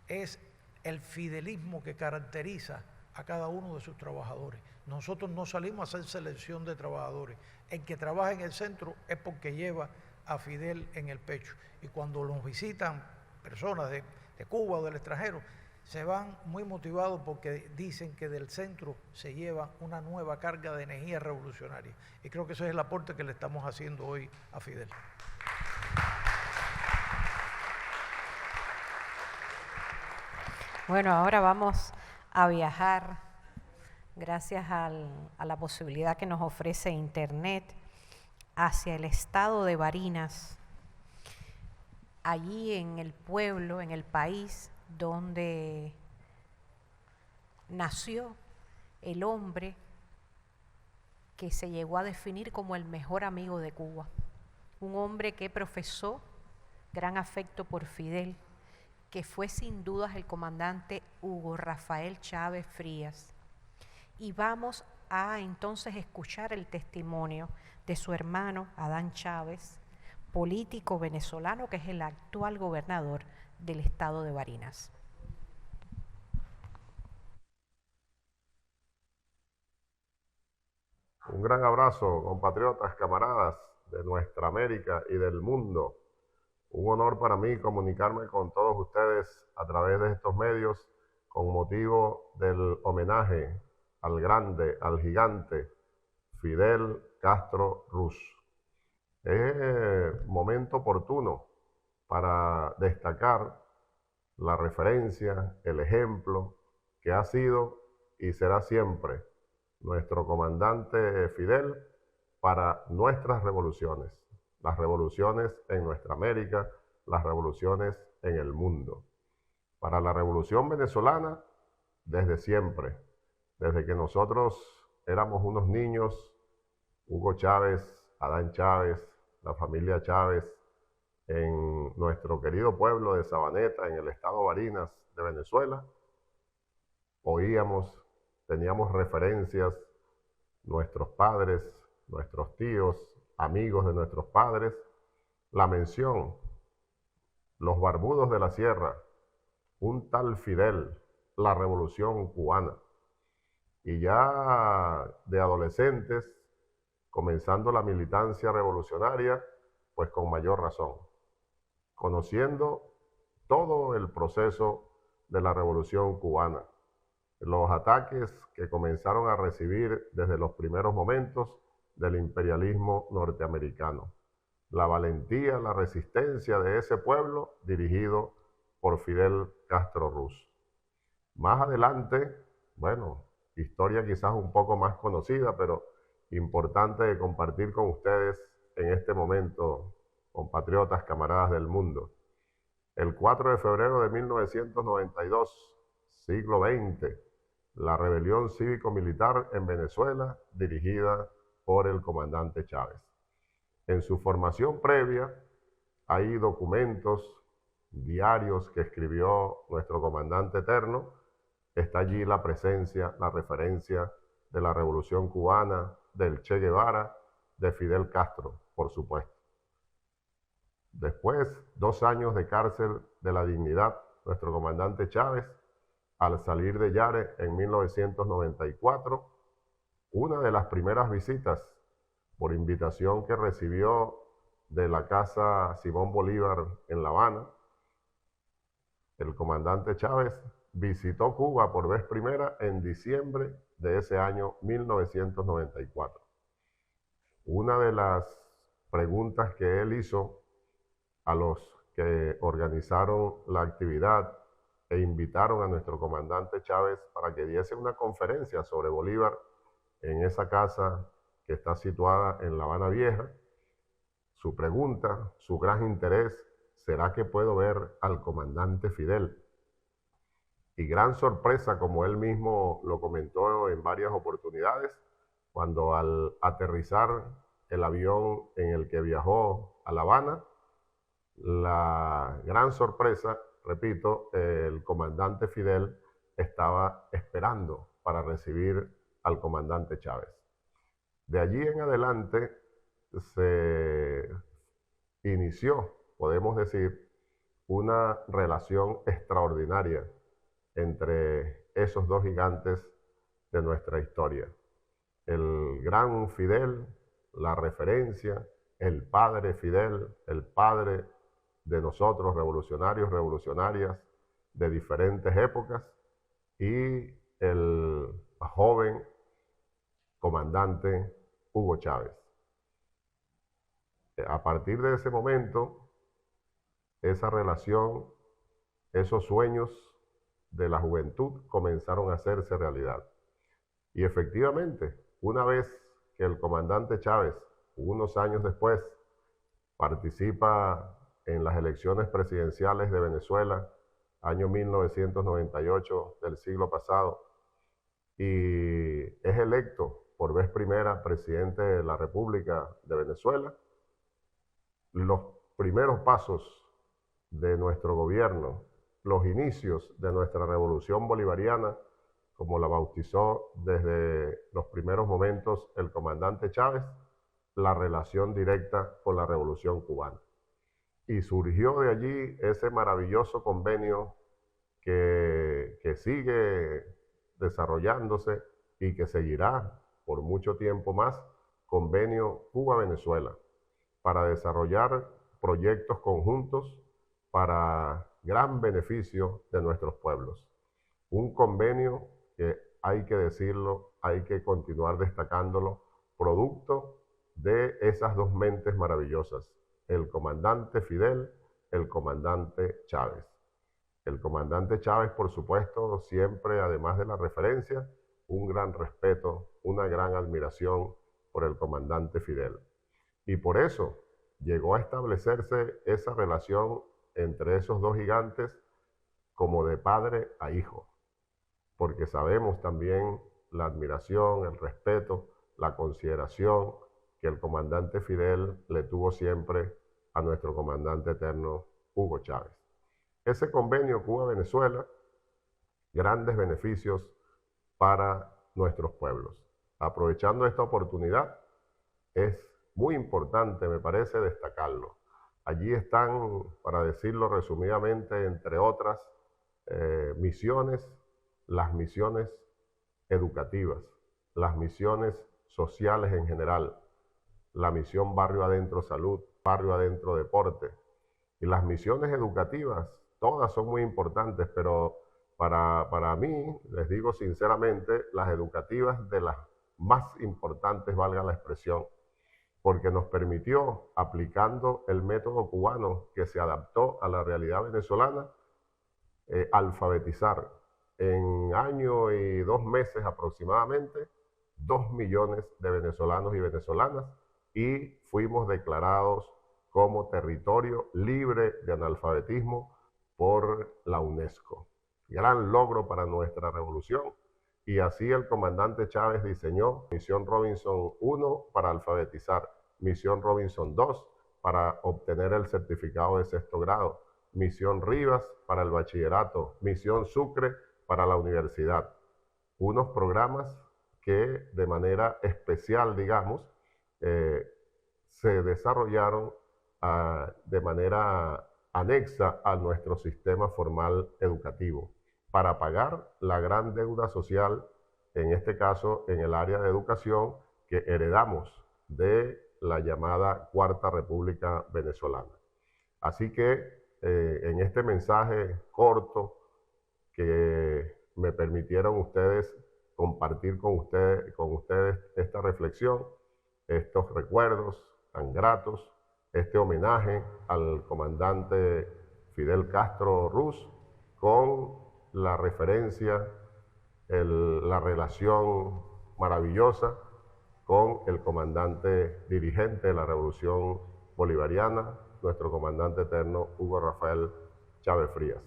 es el fidelismo que caracteriza a cada uno de sus trabajadores. Nosotros no salimos a hacer selección de trabajadores. El que trabaja en el centro es porque lleva a Fidel en el pecho. Y cuando nos visitan personas de Cuba o del extranjero, se van muy motivados porque dicen que del centro se lleva una nueva carga de energía revolucionaria. Y creo que ese es el aporte que le estamos haciendo hoy a Fidel. Bueno, ahora vamos a viajar, gracias a la posibilidad que nos ofrece Internet, hacia el estado de Barinas, allí en el pueblo, en el país donde nació el hombre que se llegó a definir como el mejor amigo de Cuba, un hombre que profesó gran afecto por Fidel, que fue sin dudas el comandante Hugo Rafael Chávez Frías. Y vamos a entonces escuchar el testimonio de su hermano Adán Chávez, político venezolano que es el actual gobernador del estado de Barinas. Un gran abrazo, compatriotas, camaradas de nuestra América y del mundo. Un honor para mí comunicarme con todos ustedes a través de estos medios con motivo del homenaje al grande, al gigante Fidel Castro Ruz. Es momento oportuno para destacar la referencia, el ejemplo que ha sido y será siempre nuestro comandante Fidel para nuestras revoluciones, las revoluciones en nuestra América, las revoluciones en el mundo. Para la revolución venezolana, desde siempre, desde que nosotros éramos unos niños, Hugo Chávez, Adán Chávez, la familia Chávez, en nuestro querido pueblo de Sabaneta, en el estado Barinas de Venezuela, oíamos, teníamos referencias, nuestros padres, nuestros tíos, amigos de nuestros padres, la mención, los barbudos de la sierra, un tal Fidel, la revolución cubana. Y ya de adolescentes, comenzando la militancia revolucionaria, pues con mayor razón, conociendo todo el proceso de la revolución cubana, los ataques que comenzaron a recibir desde los primeros momentos del imperialismo norteamericano, la valentía, la resistencia de ese pueblo dirigido por Fidel Castro Ruz. Más adelante, bueno, historia quizás un poco más conocida, pero importante de compartir con ustedes en este momento, compatriotas, camaradas del mundo. El 4 de febrero de 1992, siglo XX, la rebelión cívico-militar en Venezuela, dirigida por el comandante Chávez. En su formación previa, hay documentos, diarios que escribió nuestro comandante eterno. Está allí la presencia, la referencia de la Revolución Cubana, del Che Guevara, de Fidel Castro, por supuesto. Después, 2 años de cárcel de la dignidad, nuestro comandante Chávez, al salir de Yare en 1994, una de las primeras visitas por invitación que recibió de la Casa Simón Bolívar en La Habana, el comandante Chávez visitó Cuba por vez primera en diciembre de ese año 1994. Una de las preguntas que él hizo a los que organizaron la actividad e invitaron a nuestro comandante Chávez para que diese una conferencia sobre Bolívar en esa casa que está situada en La Habana Vieja. Su pregunta, su gran interés, ¿será que puedo ver al comandante Fidel? Y gran sorpresa, como él mismo lo comentó en varias oportunidades, cuando al aterrizar el avión en el que viajó a La Habana, la gran sorpresa, repito, el comandante Fidel estaba esperando para recibir al comandante Chávez. De allí en adelante se inició, podemos decir, una relación extraordinaria entre esos dos gigantes de nuestra historia. El gran Fidel, la referencia, el padre Fidel, el padre de nosotros, revolucionarios, revolucionarias, de diferentes épocas y el joven comandante Hugo Chávez. A partir de ese momento, esa relación, esos sueños de la juventud comenzaron a hacerse realidad. Y efectivamente, una vez que el comandante Chávez, unos años después, participa en las elecciones presidenciales de Venezuela, año 1998 del siglo pasado, y es electo por vez primera presidente de la República de Venezuela, los primeros pasos de nuestro gobierno, los inicios de nuestra revolución bolivariana, como la bautizó desde los primeros momentos el comandante Chávez, la relación directa con la revolución cubana. Y surgió de allí ese maravilloso convenio que sigue desarrollándose y que seguirá por mucho tiempo más, convenio Cuba-Venezuela, para desarrollar proyectos conjuntos para gran beneficio de nuestros pueblos. Un convenio que hay que decirlo, hay que continuar destacándolo, producto de esas dos mentes maravillosas, el comandante Fidel, el comandante Chávez. El comandante Chávez, por supuesto, siempre, además de la referencia, un gran respeto, una gran admiración por el comandante Fidel. Y por eso llegó a establecerse esa relación entre esos dos gigantes como de padre a hijo, porque sabemos también la admiración, el respeto, la consideración que el comandante Fidel le tuvo siempre a nuestro comandante eterno Hugo Chávez. Ese convenio Cuba-Venezuela, grandes beneficios para nuestros pueblos. Aprovechando esta oportunidad, es muy importante, me parece, destacarlo. Allí están, para decirlo resumidamente, entre otras misiones, las misiones educativas, las misiones sociales en general, la misión Barrio Adentro Salud, Barrio Adentro Deporte. Y las misiones educativas, todas son muy importantes, pero para mí, les digo sinceramente, las educativas de las más importantes, valga la expresión, porque nos permitió, aplicando el método cubano que se adaptó a la realidad venezolana, alfabetizar en año y 2 meses aproximadamente 2 millones de venezolanos y venezolanas, y fuimos declarados como territorio libre de analfabetismo por la UNESCO. Gran logro para nuestra revolución. Y así el comandante Chávez diseñó Misión Robinson 1 para alfabetizar, Misión Robinson 2 para obtener el certificado de 6º grado, Misión Rivas para el bachillerato, Misión Sucre para la universidad. Unos programas que de manera especial, digamos, se desarrollaron de manera anexa a nuestro sistema formal educativo para pagar la gran deuda social, en este caso en el área de educación, que heredamos de la llamada Cuarta República Venezolana. Así que en este mensaje corto que me permitieron ustedes compartir con ustedes esta reflexión, estos recuerdos tan gratos, este homenaje al comandante Fidel Castro Ruz, con la referencia, la relación maravillosa con el comandante dirigente de la Revolución Bolivariana, nuestro comandante eterno Hugo Rafael Chávez Frías.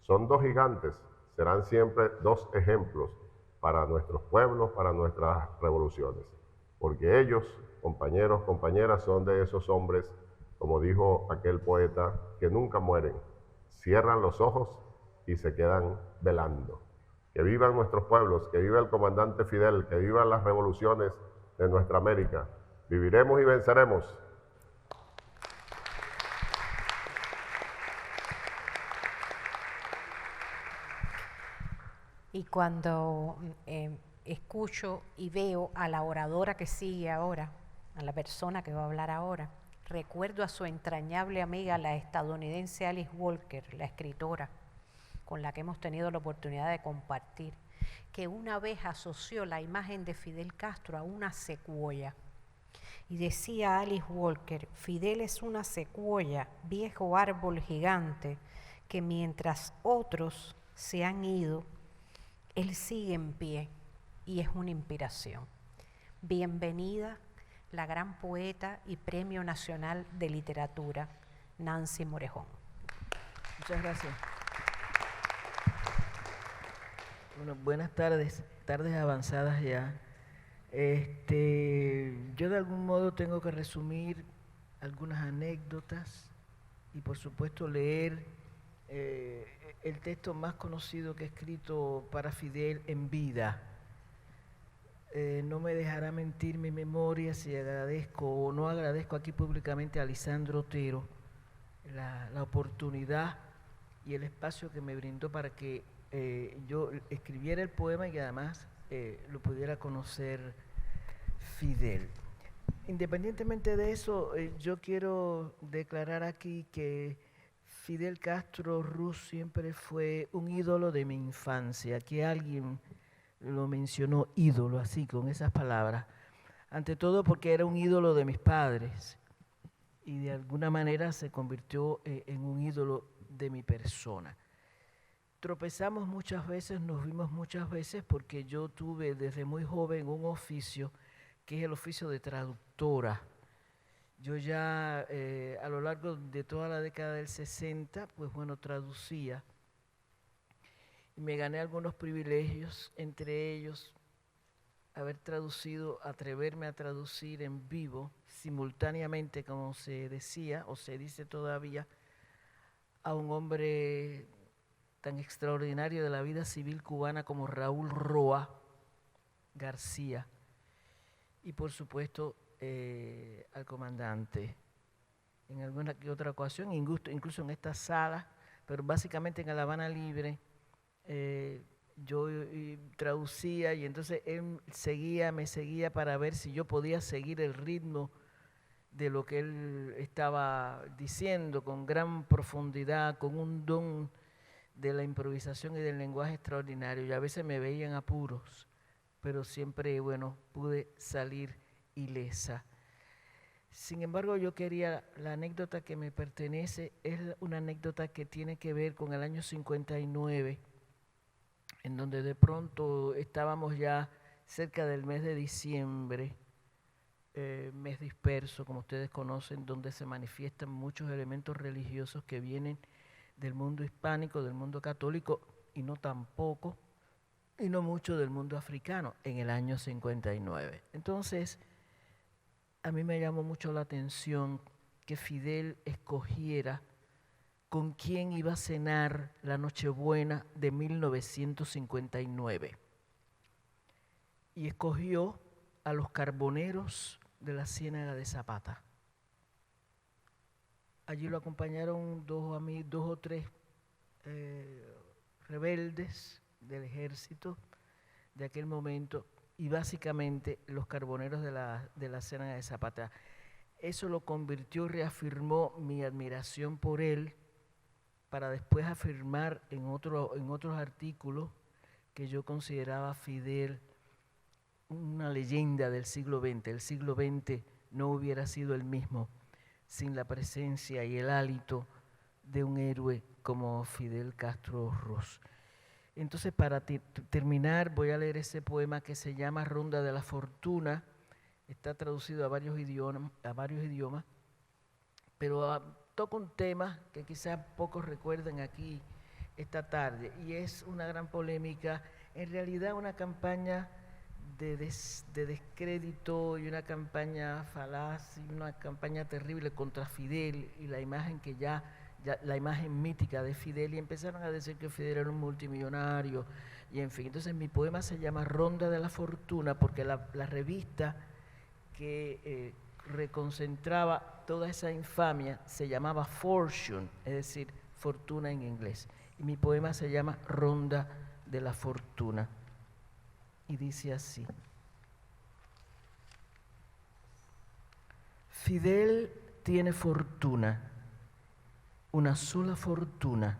Son dos gigantes, serán siempre dos ejemplos para nuestros pueblos, para nuestras revoluciones, porque ellos, compañeros, compañeras, son de esos hombres, como dijo aquel poeta, que nunca mueren, cierran los ojos y se quedan velando. Que vivan nuestros pueblos, que viva el comandante Fidel, que vivan las revoluciones de nuestra América. Viviremos y venceremos. Y cuando escucho y veo a la oradora que sigue ahora, a la persona que va a hablar ahora, recuerdo a su entrañable amiga, la estadounidense Alice Walker, la escritora, con la que hemos tenido la oportunidad de compartir, que una vez asoció la imagen de Fidel Castro a una secuoya. Y decía Alice Walker, Fidel es una secuoya, viejo árbol gigante, que mientras otros se han ido, él sigue en pie y es una inspiración. Bienvenida la gran poeta y Premio Nacional de Literatura, Nancy Morejón. Muchas gracias. Bueno, buenas tardes, tardes avanzadas ya. Yo de algún modo tengo que resumir algunas anécdotas y por supuesto leer el texto más conocido que he escrito para Fidel en vida. No me dejará mentir mi memoria si agradezco o no agradezco aquí públicamente a Lisandro Otero la oportunidad y el espacio que me brindó para que yo escribiera el poema y además lo pudiera conocer Fidel. Independientemente de eso, yo quiero declarar aquí que Fidel Castro Ruz siempre fue un ídolo de mi infancia, que alguien lo mencionó ídolo, así, con esas palabras. Ante todo porque era un ídolo de mis padres y de alguna manera se convirtió en un ídolo de mi persona. Tropezamos muchas veces, nos vimos muchas veces porque yo tuve desde muy joven un oficio que es el oficio de traductora. Yo ya a lo largo de toda la década del 60, pues bueno, traducía. Y me gané algunos privilegios, entre ellos haber traducido, atreverme a traducir en vivo, simultáneamente, como se decía, o se dice todavía, a un hombre tan extraordinario de la vida civil cubana como Raúl Roa García, y por supuesto al comandante. En alguna que otra ocasión, incluso en esta sala, pero básicamente en La Habana Libre, yo traducía y entonces él me seguía para ver si yo podía seguir el ritmo de lo que él estaba diciendo con gran profundidad, con un don de la improvisación y del lenguaje extraordinario. Y a veces me veían apuros, pero siempre, bueno, pude salir ilesa. Sin embargo, la anécdota que me pertenece es una anécdota que tiene que ver con el año 59, en donde de pronto estábamos ya cerca del mes de diciembre, mes disperso, como ustedes conocen, donde se manifiestan muchos elementos religiosos que vienen del mundo hispánico, del mundo católico, y no tampoco, y no mucho del mundo africano, en el año 59. Entonces, a mí me llamó mucho la atención que Fidel escogiera con quién iba a cenar la Nochebuena de 1959. Y escogió a los carboneros de la Ciénaga de Zapata. Allí lo acompañaron dos o tres rebeldes del ejército de aquel momento y básicamente los carboneros de la Ciénaga de Zapata. Eso lo convirtió y reafirmó mi admiración por él, para después afirmar en otros artículos que yo consideraba a Fidel una leyenda del siglo XX. El siglo XX no hubiera sido el mismo sin la presencia y el hálito de un héroe como Fidel Castro Ruz. Entonces, para terminar, voy a leer ese poema que se llama Ronda de la Fortuna. Está traducido a varios idiomas, pero toca un tema que quizás pocos recuerden aquí esta tarde, y es una gran polémica, en realidad una campaña de descrédito y una campaña falaz y una campaña terrible contra Fidel y la imagen la imagen mítica de Fidel, y empezaron a decir que Fidel era un multimillonario y en fin. Entonces mi poema se llama Ronda de la Fortuna porque la revista que reconcentraba toda esa infamia se llamaba Fortune, es decir, fortuna en inglés. Y mi poema se llama Ronda de la Fortuna. Y dice así: Fidel tiene fortuna, una sola fortuna,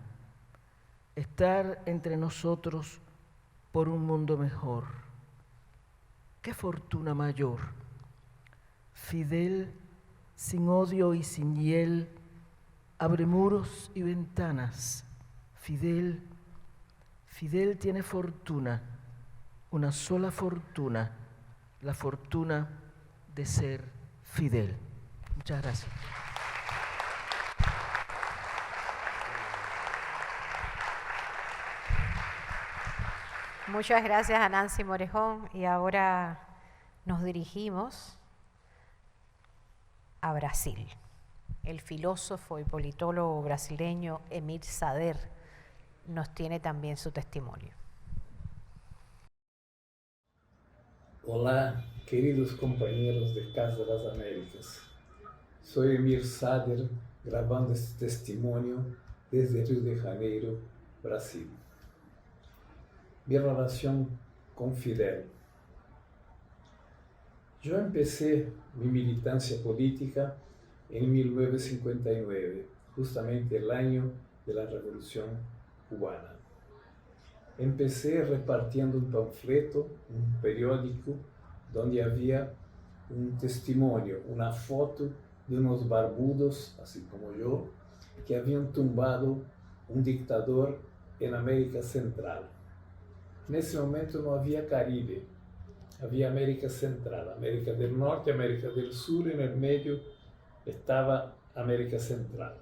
estar entre nosotros por un mundo mejor. ¡Qué fortuna mayor! Fidel, sin odio y sin hiel, abre muros y ventanas. Fidel tiene fortuna, una sola fortuna, la fortuna de ser Fidel. Muchas gracias. Muchas gracias a Nancy Morejón y ahora nos dirigimos a Brasil. El filósofo y politólogo brasileño Emir Sader nos tiene también su testimonio. Olá, queridos companheiros de Casa das Américas. Soy Emir Sader, gravando este testemunho desde Rio de Janeiro, Brasil. Mi relación con Fidel. Yo empecé mi militancia política en 1959, justamente el año de la Revolución Cubana. Empecé repartiendo un panfleto, un periódico, donde había un testimonio, una foto de unos barbudos, así como yo, que habían tumbado un dictador en América Central. En ese momento no había Caribe, había América Central, América del Norte, América del Sur, y en el medio estaba América Central.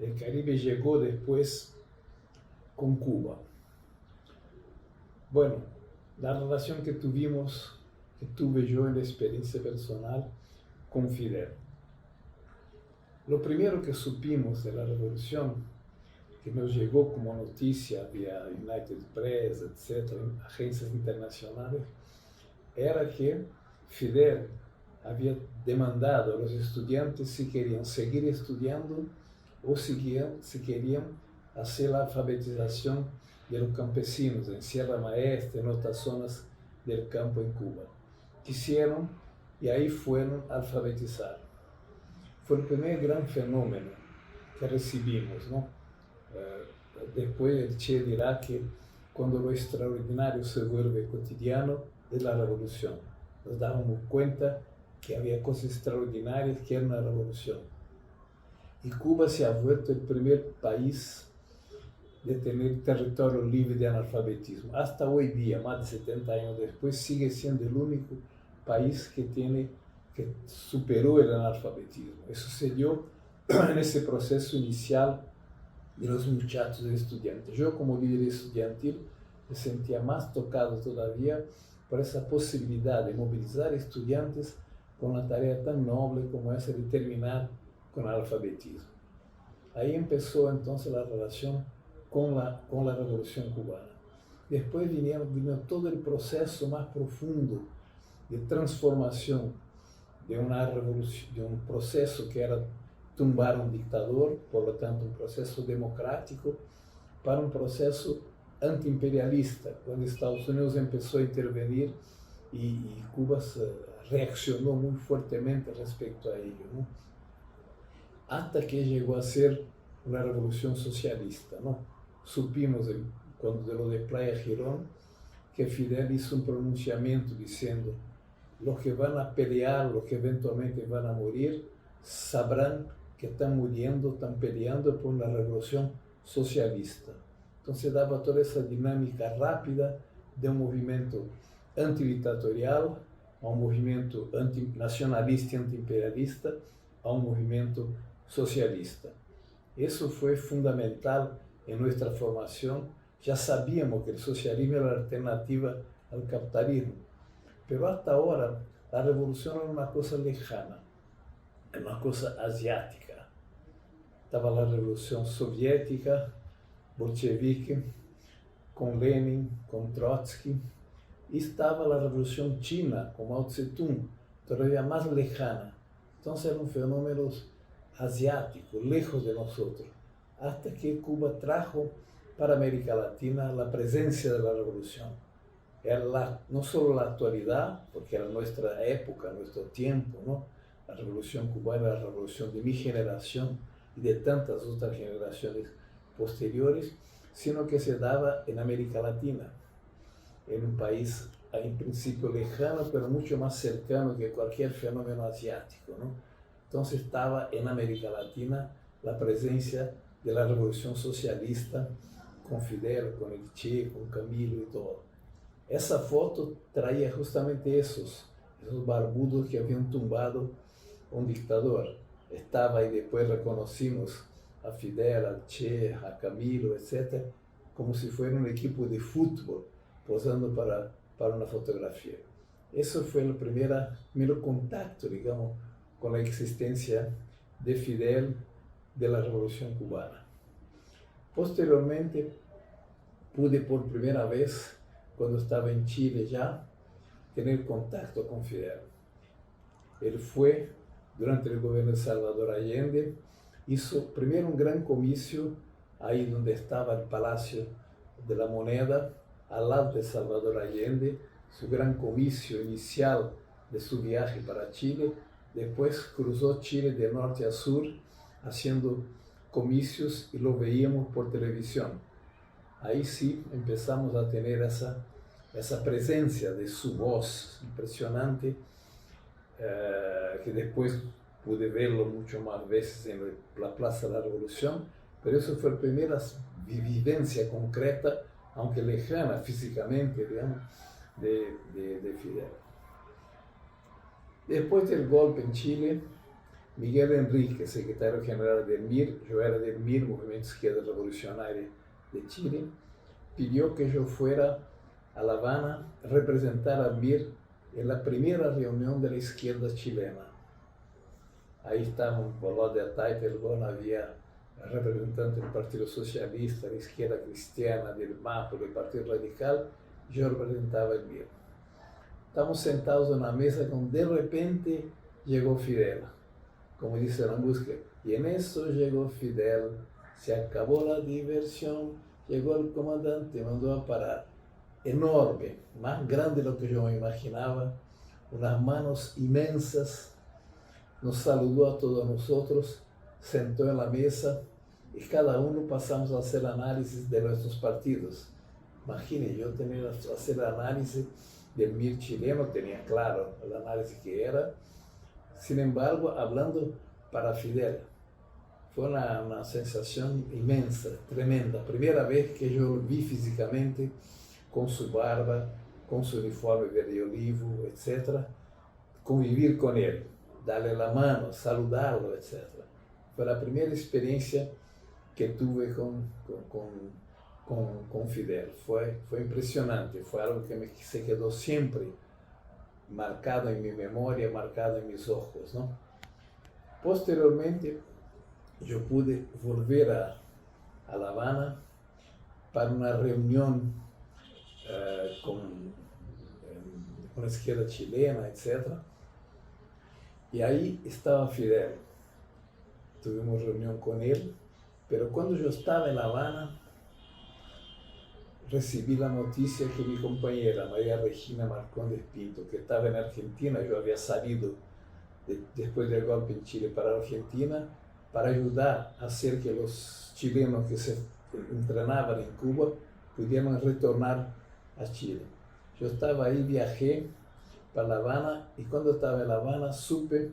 El Caribe llegó después con Cuba. Bueno, la relación que tuve yo en la experiencia personal con Fidel. Lo primero que supimos de la revolución, que nos llegó como noticia vía United Press, etc., agencias internacionales, era que Fidel había demandado a los estudiantes si querían seguir estudiando o si querían hacer la alfabetización de los campesinos en Sierra Maestra, en otras zonas del campo en Cuba. Quisieron y ahí fueron a alfabetizar. Fue el primer gran fenómeno que recibimos, ¿no? Después el Che dirá que cuando lo extraordinario se vuelve cotidiano es la revolución. Nos dábamos cuenta que había cosas extraordinarias que eran la revolución. Y Cuba se ha vuelto el primer país de tener territorio libre de analfabetismo. Hasta hoy día, más de 70 años después, sigue siendo el único país que superó el analfabetismo. Eso se dio en ese proceso inicial de los muchachos estudiantes. Yo, como líder estudiantil, me sentía más tocado todavía por esa posibilidad de movilizar estudiantes con una tarea tan noble como esa de terminar con el alfabetismo. Ahí empezó entonces la relación con la Revolución Cubana. Después vino todo el proceso más profundo de transformación de una revolución, de un proceso que era tumbar un dictador, por lo tanto un proceso democrático, para un proceso antiimperialista, cuando Estados Unidos empezó a intervenir y Cuba reaccionó muy fuertemente respecto a ello, ¿no? Hasta que llegó a ser una revolución socialista, ¿no? Supimos cuando de lo de Playa Girón que Fidel hizo un pronunciamiento diciendo: los que van a pelear, los que eventualmente van a morir, sabrán que están muriendo, están peleando por una revolución socialista. Entonces daba toda esa dinámica rápida de un movimiento antidictatorial a un movimiento nacionalista y antiimperialista a un movimiento socialista. Eso fue fundamental en nuestra formación. Ya sabíamos que el socialismo era la alternativa al capitalismo, pero hasta ahora la revolución era una cosa lejana, era una cosa asiática. Estaba la revolución soviética, bolchevique, con Lenin, con Trotsky, y estaba la revolución china, con Mao Zedong, todavía más lejana. Entonces eran fenómenos asiáticos, lejos de nosotros, hasta que Cuba trajo para América Latina la presencia de la revolución. Era no solo la actualidad, porque era nuestra época, nuestro tiempo, ¿no? La revolución cubana era la revolución de mi generación y de tantas otras generaciones posteriores, sino que se daba en América Latina, en un país en principio lejano, pero mucho más cercano que cualquier fenómeno asiático, ¿no? Entonces estaba en América Latina la presencia de la revolución socialista con Fidel, con el Che, con Camilo y todo. Esa foto traía justamente esos barbudos que habían tumbado un dictador. Estaba y después reconocimos a Fidel, al Che, a Camilo, etc., como si fuera un equipo de fútbol posando para una fotografía. Eso fue el primer contacto, digamos, con la existencia de Fidel, de la Revolución Cubana. Posteriormente, pude por primera vez, cuando estaba en Chile ya, tener contacto con Fidel. Él fue, durante el gobierno de Salvador Allende, hizo primero un gran comicio ahí donde estaba el Palacio de la Moneda, al lado de Salvador Allende, su gran comicio inicial de su viaje para Chile. Después cruzó Chile de norte a sur, haciendo comicios y lo veíamos por televisión. Ahí sí empezamos a tener esa presencia de su voz impresionante, que después pude verlo mucho más veces en la Plaza de la Revolución, pero eso fue la primera vivencia concreta, aunque lejana físicamente, digamos, de Fidel. Después del golpe en Chile, Miguel Enrique, secretario general del MIR, yo era del MIR, Movimiento Izquierda Revolucionaria de Chile, pidió que yo fuera a La Habana a representar al MIR en la primera reunión de la izquierda chilena. Ahí estaban por lado de Ataipelgón, había representantes del Partido Socialista, de la izquierda cristiana, del MAPO, del Partido Radical, yo representaba el MIR. Estamos sentados en una mesa cuando de repente llegó Fidel, como dice la música, y en eso llegó Fidel, se acabó la diversión, llegó el comandante, mandó a parar. Enorme, más grande de lo que yo me imaginaba, unas manos inmensas, nos saludó a todos nosotros, sentó en la mesa y cada uno pasamos a hacer análisis de nuestros partidos. Imagine, yo tenía que hacer el análisis del MIR chileno, tenía claro el análisis que era, sin embargo, hablando para Fidel. Fue una sensación inmensa, tremenda. Primera vez que yo lo vi físicamente, con su barba, con su uniforme verde olivo, etc. Convivir con él, darle la mano, saludarlo, etc. Fue la primera experiencia que tuve con Fidel. Fue impresionante, fue algo que se quedó siempre marcado en mi memoria, marcado en mis ojos, ¿no? Posteriormente, yo pude volver a La Habana para una reunión con la izquierda chilena, etc. Y ahí estaba Fidel. Tuvimos reunión con él, pero cuando yo estaba en La Habana, recibí la noticia que mi compañera María Regina Marcondes Pinto, que estaba en Argentina, yo había salido después del golpe en Chile para Argentina, para ayudar a hacer que los chilenos que se entrenaban en Cuba pudieran retornar a Chile. Yo estaba ahí, viajé para La Habana y cuando estaba en La Habana supe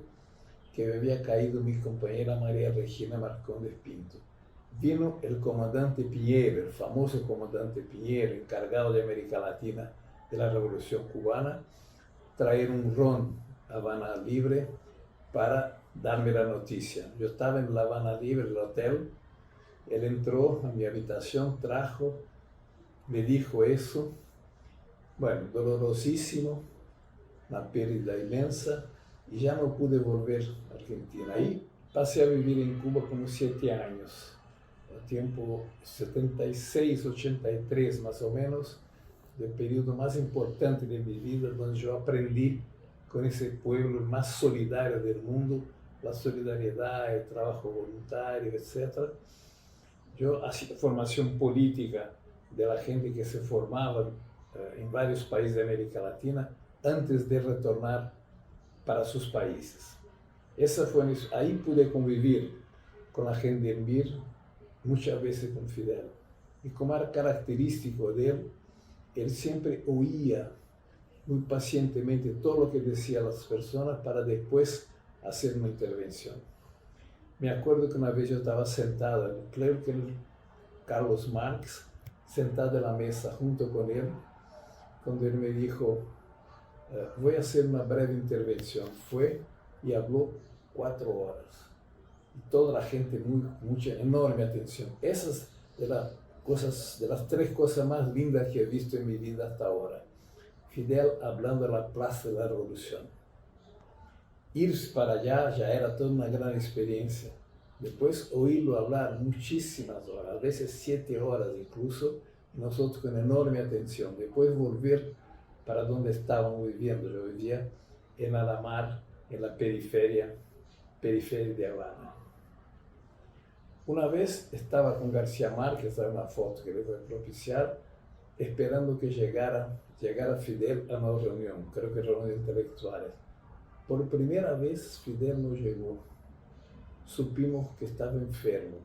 que me había caído mi compañera María Regina Marcondes Pinto. Vino el comandante Piñero, el famoso comandante Piñero, encargado de América Latina de la Revolución Cubana, traer un ron Habana Libre para darme la noticia. Yo estaba en La Habana Libre, el hotel, él entró a mi habitación, trajo, me dijo eso, bueno, dolorosísimo, una pérdida inmensa, y ya no pude volver a Argentina. Ahí pasé a vivir en Cuba como 7 años, a tiempo 76, 83 más o menos, del periodo más importante de mi vida, donde yo aprendí con ese pueblo más solidario del mundo, la solidaridad, el trabajo voluntario, etc. Yo hacía formación política de la gente que se formaba en varios países de América Latina antes de retornar para sus países. Ahí pude convivir con la gente del MIR, muchas veces con Fidel. Y como era característico de él siempre oía muy pacientemente todo lo que decían las personas para después hacer una intervención. Me acuerdo que una vez yo estaba sentado, creo que Carlos Marx, sentado en la mesa junto con él, cuando él me dijo, voy a hacer una breve intervención. Fue y habló 4 horas. Y toda la gente, mucha, enorme atención. Esas de las 3 cosas más lindas que he visto en mi vida hasta ahora. Fidel hablando en la Plaza de la Revolución. Ir para allá ya era toda una gran experiencia. Después oírlo hablar muchísimas horas, a veces 7 horas incluso, y nosotros con enorme atención. Después volver para donde estábamos viviendo. Yo vivía en Alamar, en la periferia de Habana. Una vez estaba con García Márquez, hay una foto que le voy a propiciar, esperando que llegara Fidel a una reunión, creo que reunión de intelectuales. Por primera vez Fidel no llegó. Supimos que estaba enfermo.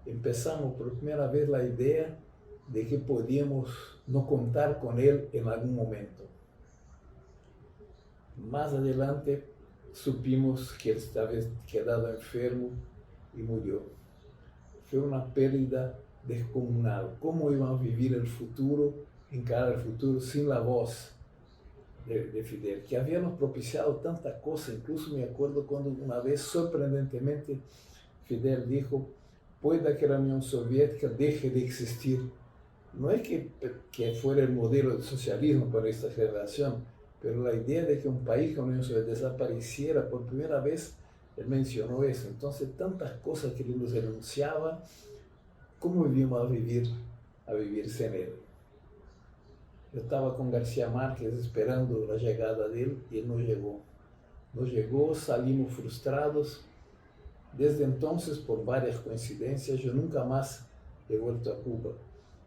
Empezamos por primera vez la idea de que podíamos no contar con él en algún momento. Más adelante supimos que él estaba quedado enfermo y murió. Fue una pérdida descomunal. ¿Cómo íbamos a vivir el futuro, encarar el futuro sin la voz de Fidel, que habíamos propiciado tantas cosas? Incluso me acuerdo cuando una vez, sorprendentemente, Fidel dijo, pueda que la Unión Soviética deje de existir. No es que fuera el modelo de socialismo para esta generación, pero la idea de que un país como la Unión Soviética desapareciera, por primera vez él mencionó eso. Entonces, tantas cosas que él nos enunciaba, ¿cómo íbamos a vivir sin él? Yo estaba con García Márquez esperando la llegada de él y él no llegó. No llegó, salimos frustrados. Desde entonces, por varias coincidencias, yo nunca más he vuelto a Cuba.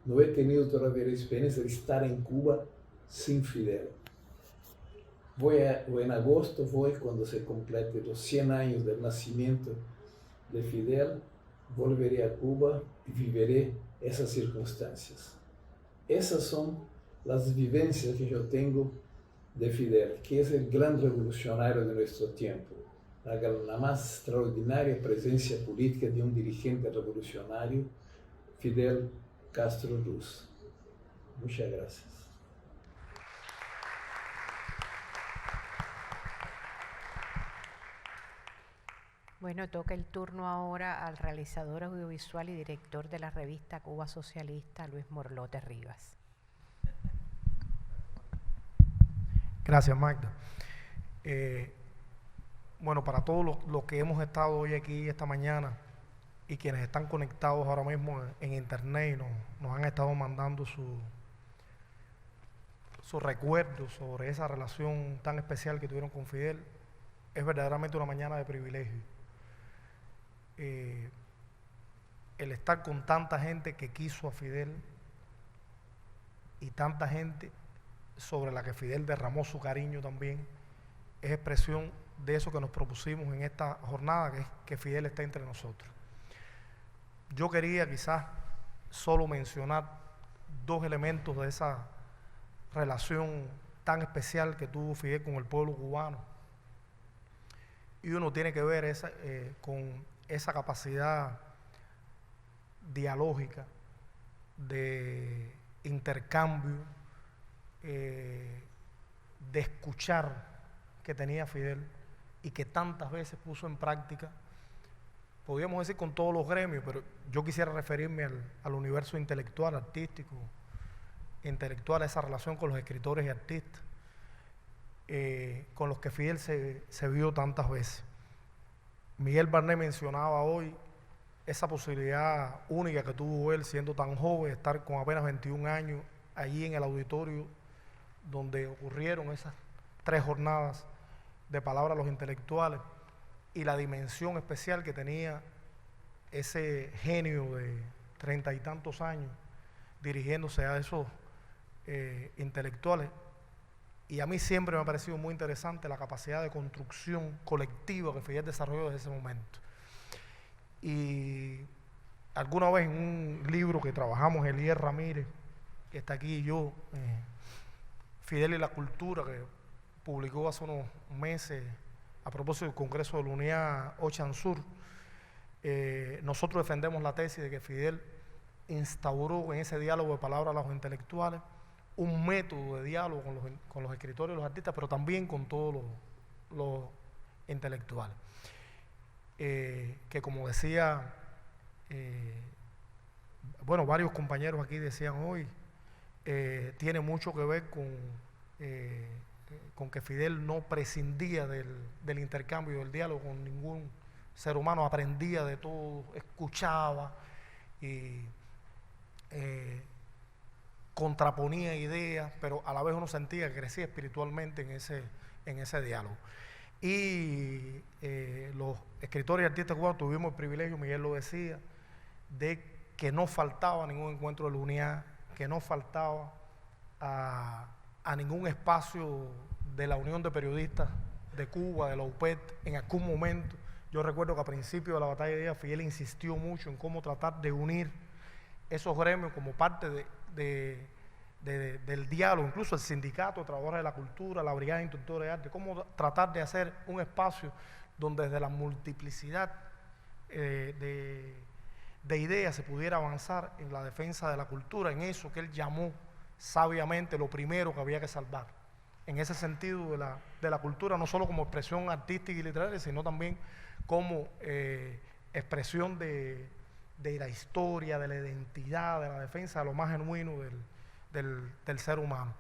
No he tenido todavía la experiencia de estar en Cuba sin Fidel. En agosto cuando se complete los 100 años del nacimiento de Fidel, volveré a Cuba y viviré esas circunstancias. Esas son las vivencias que yo tengo de Fidel, que es el gran revolucionario de nuestro tiempo, la más extraordinaria presencia política de un dirigente revolucionario, Fidel Castro Ruz. Muchas gracias. Bueno, toca el turno ahora al realizador audiovisual y director de la revista Cuba Socialista, Luis Morlote Rivas. Gracias, Magda. Bueno, para todos los que hemos estado hoy aquí esta mañana y quienes están conectados ahora mismo en internet y nos han estado mandando sus recuerdos sobre esa relación tan especial que tuvieron con Fidel, es verdaderamente una mañana de privilegio. El estar con tanta gente que quiso a Fidel y tanta gente sobre la que Fidel derramó su cariño también, es expresión de eso que nos propusimos en esta jornada, que es que Fidel está entre nosotros. Yo quería quizás solo mencionar 2 elementos de esa relación tan especial que tuvo Fidel con el pueblo cubano. Y uno tiene que ver con esa capacidad dialógica de intercambio, de escuchar que tenía Fidel y que tantas veces puso en práctica, podríamos decir con todos los gremios, pero yo quisiera referirme al universo intelectual, artístico, intelectual, a esa relación con los escritores y artistas, con los que Fidel se vio tantas veces. Miguel Barnet mencionaba hoy esa posibilidad única que tuvo él siendo tan joven, estar con apenas 21 años allí en el auditorio donde ocurrieron esas 3 jornadas de palabra a los intelectuales y la dimensión especial que tenía ese genio de 30 y tantos años dirigiéndose a esos intelectuales. Y a mí siempre me ha parecido muy interesante la capacidad de construcción colectiva que Fidel desarrolló desde ese momento. Y alguna vez en un libro que trabajamos, Elier Ramírez, que está aquí, y yo, Fidel y la cultura, que publicó hace unos meses a propósito del Congreso de la Unidad Ochan Sur, nosotros defendemos la tesis de que Fidel instauró en ese diálogo de palabras a los intelectuales un método de diálogo con los escritores y los artistas, pero también con todos los intelectuales. Que como decía, bueno, varios compañeros aquí decían hoy, tiene mucho que ver con que Fidel no prescindía del intercambio, del diálogo con ningún ser humano, aprendía de todo, escuchaba y contraponía ideas, pero a la vez uno sentía que crecía espiritualmente en ese diálogo. Y los escritores y artistas cubanos tuvimos el privilegio, Miguel lo decía, de que no faltaba ningún encuentro de la unidad, que no faltaba a ningún espacio de la Unión de Periodistas de Cuba, de la UPET, en algún momento. Yo recuerdo que a principio de la batalla de Díaz, Fidel insistió mucho en cómo tratar de unir esos gremios como parte del diálogo, incluso el Sindicato de Trabajadores de la Cultura, la Brigada de Instructores de Arte, cómo tratar de hacer un espacio donde desde la multiplicidad de ideas se pudiera avanzar en la defensa de la cultura, en eso que él llamó sabiamente lo primero que había que salvar. En ese sentido de la cultura, no solo como expresión artística y literaria, sino también como expresión de la historia, de la identidad, de la defensa de lo más genuino del ser humano.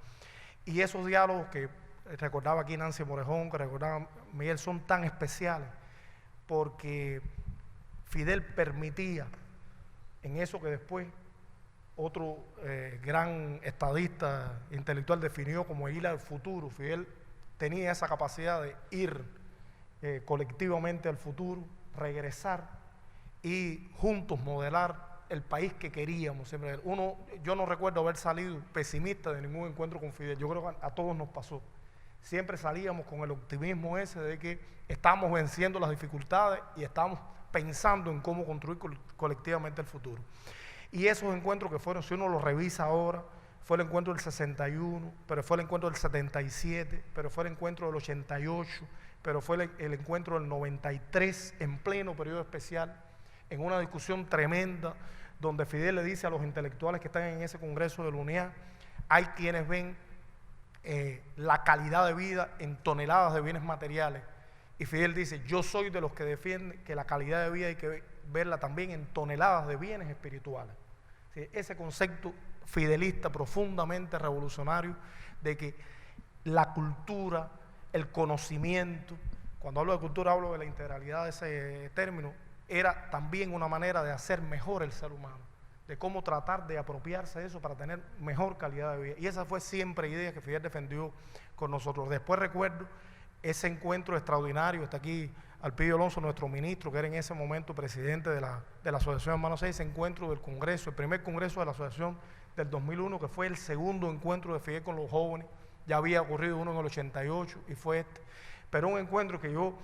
Y esos diálogos que recordaba aquí Nancy Morejón, que recordaba Miguel, son tan especiales porque Fidel permitía, en eso que después otro gran estadista intelectual definió como el ir al futuro, Fidel tenía esa capacidad de ir colectivamente al futuro, regresar y juntos modelar el país que queríamos. Siempre. Yo no recuerdo haber salido pesimista de ningún encuentro con Fidel. Yo creo que a todos nos pasó. Siempre salíamos con el optimismo ese de que estamos venciendo las dificultades y estamos pensando en cómo construir colectivamente el futuro. Y esos encuentros que fueron, si uno los revisa ahora, fue el encuentro del 61, pero fue el encuentro del 77, pero fue el encuentro del 88, pero fue el encuentro del 93 en pleno periodo especial, en una discusión tremenda donde Fidel le dice a los intelectuales que están en ese Congreso de la Unidad, hay quienes ven la calidad de vida en toneladas de bienes materiales, y Fidel dice, yo soy de los que defienden que la calidad de vida hay que verla también en toneladas de bienes espirituales. ¿Sí? Ese concepto fidelista profundamente revolucionario de que la cultura, el conocimiento, cuando hablo de cultura hablo de la integralidad de ese término, era también una manera de hacer mejor el ser humano, de cómo tratar de apropiarse de eso para tener mejor calidad de vida. Y esa fue siempre idea que Fidel defendió con nosotros. Después recuerdo ese encuentro extraordinario, está aquí Alpidio Alonso, nuestro ministro, que era en ese momento presidente de la Asociación Hermanos 6, ese encuentro del Congreso, el primer Congreso de la Asociación del 2001, que fue el segundo encuentro de Fidel con los jóvenes. Ya había ocurrido uno en el 88 y fue este. Pero un encuentro que yo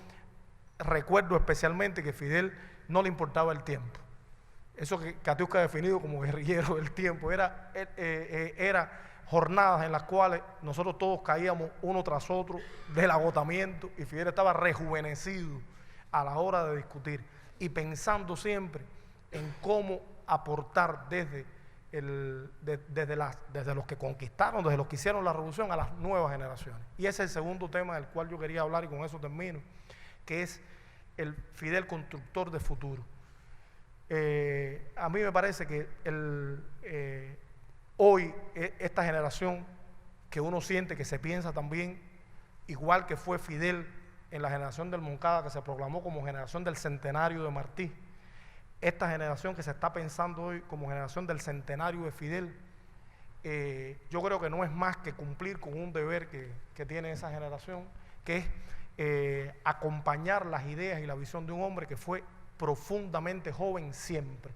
recuerdo especialmente que Fidel no le importaba el tiempo. Eso que Katiuska ha definido como guerrillero del tiempo, era jornadas en las cuales nosotros todos caíamos uno tras otro del agotamiento y Fidel estaba rejuvenecido a la hora de discutir y pensando siempre en cómo aportar desde los que conquistaron, desde los que hicieron la revolución a las nuevas generaciones. Y ese es el segundo tema del cual yo quería hablar y con eso termino, que es el Fidel constructor de futuro. A mí me parece que hoy esta generación que uno siente que se piensa también igual que fue Fidel en la generación del Moncada, que se proclamó como generación del centenario de Martí, esta generación que se está pensando hoy como generación del centenario de Fidel, yo creo que no es más que cumplir con un deber que tiene esa generación, que es acompañar las ideas y la visión de un hombre que fue profundamente joven siempre,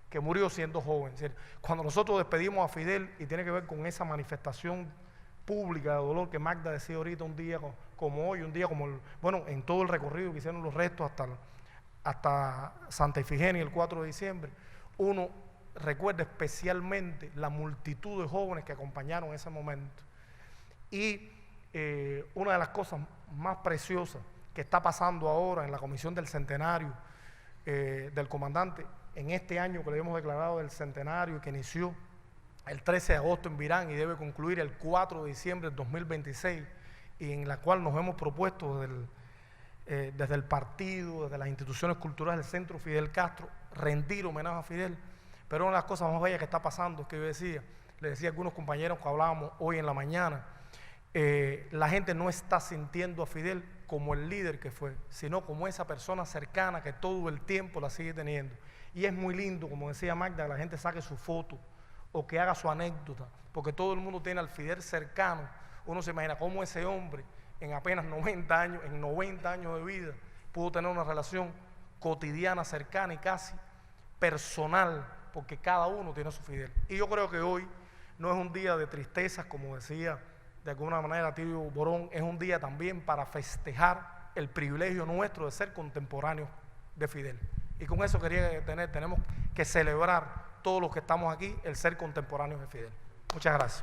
que murió siendo joven. Cuando nosotros despedimos a Fidel, y tiene que ver con esa manifestación pública de dolor que Magda decía ahorita, un día como hoy, un día como, en todo el recorrido que hicieron los restos hasta Santa Ifigenia el 4 de diciembre, uno recuerda especialmente la multitud de jóvenes que acompañaron ese momento. Y una de las cosas más preciosas que está pasando ahora en la Comisión del Centenario del Comandante, en este año que le hemos declarado del Centenario, que inició el 13 de agosto en Virán y debe concluir el 4 de diciembre del 2026, y en la cual nos hemos propuesto desde el partido, desde las instituciones culturales del Centro Fidel Castro, rendir homenaje a Fidel. Pero una de las cosas más bellas que está pasando es que le decía a algunos compañeros que hablábamos hoy en la mañana, la gente no está sintiendo a Fidel como el líder que fue, sino como esa persona cercana que todo el tiempo la sigue teniendo. Y es muy lindo, como decía Magda, que la gente saque su foto o que haga su anécdota, porque todo el mundo tiene al Fidel cercano. Uno se imagina cómo ese hombre en apenas 90 años, en 90 años de vida, pudo tener una relación cotidiana, cercana y casi personal, porque cada uno tiene su Fidel. Y yo creo que hoy no es un día de tristezas, como decía de alguna manera Tibio Borón, es un día también para festejar el privilegio nuestro de ser contemporáneos de Fidel. Y con eso tenemos que celebrar todos los que estamos aquí, el ser contemporáneos de Fidel. Muchas gracias.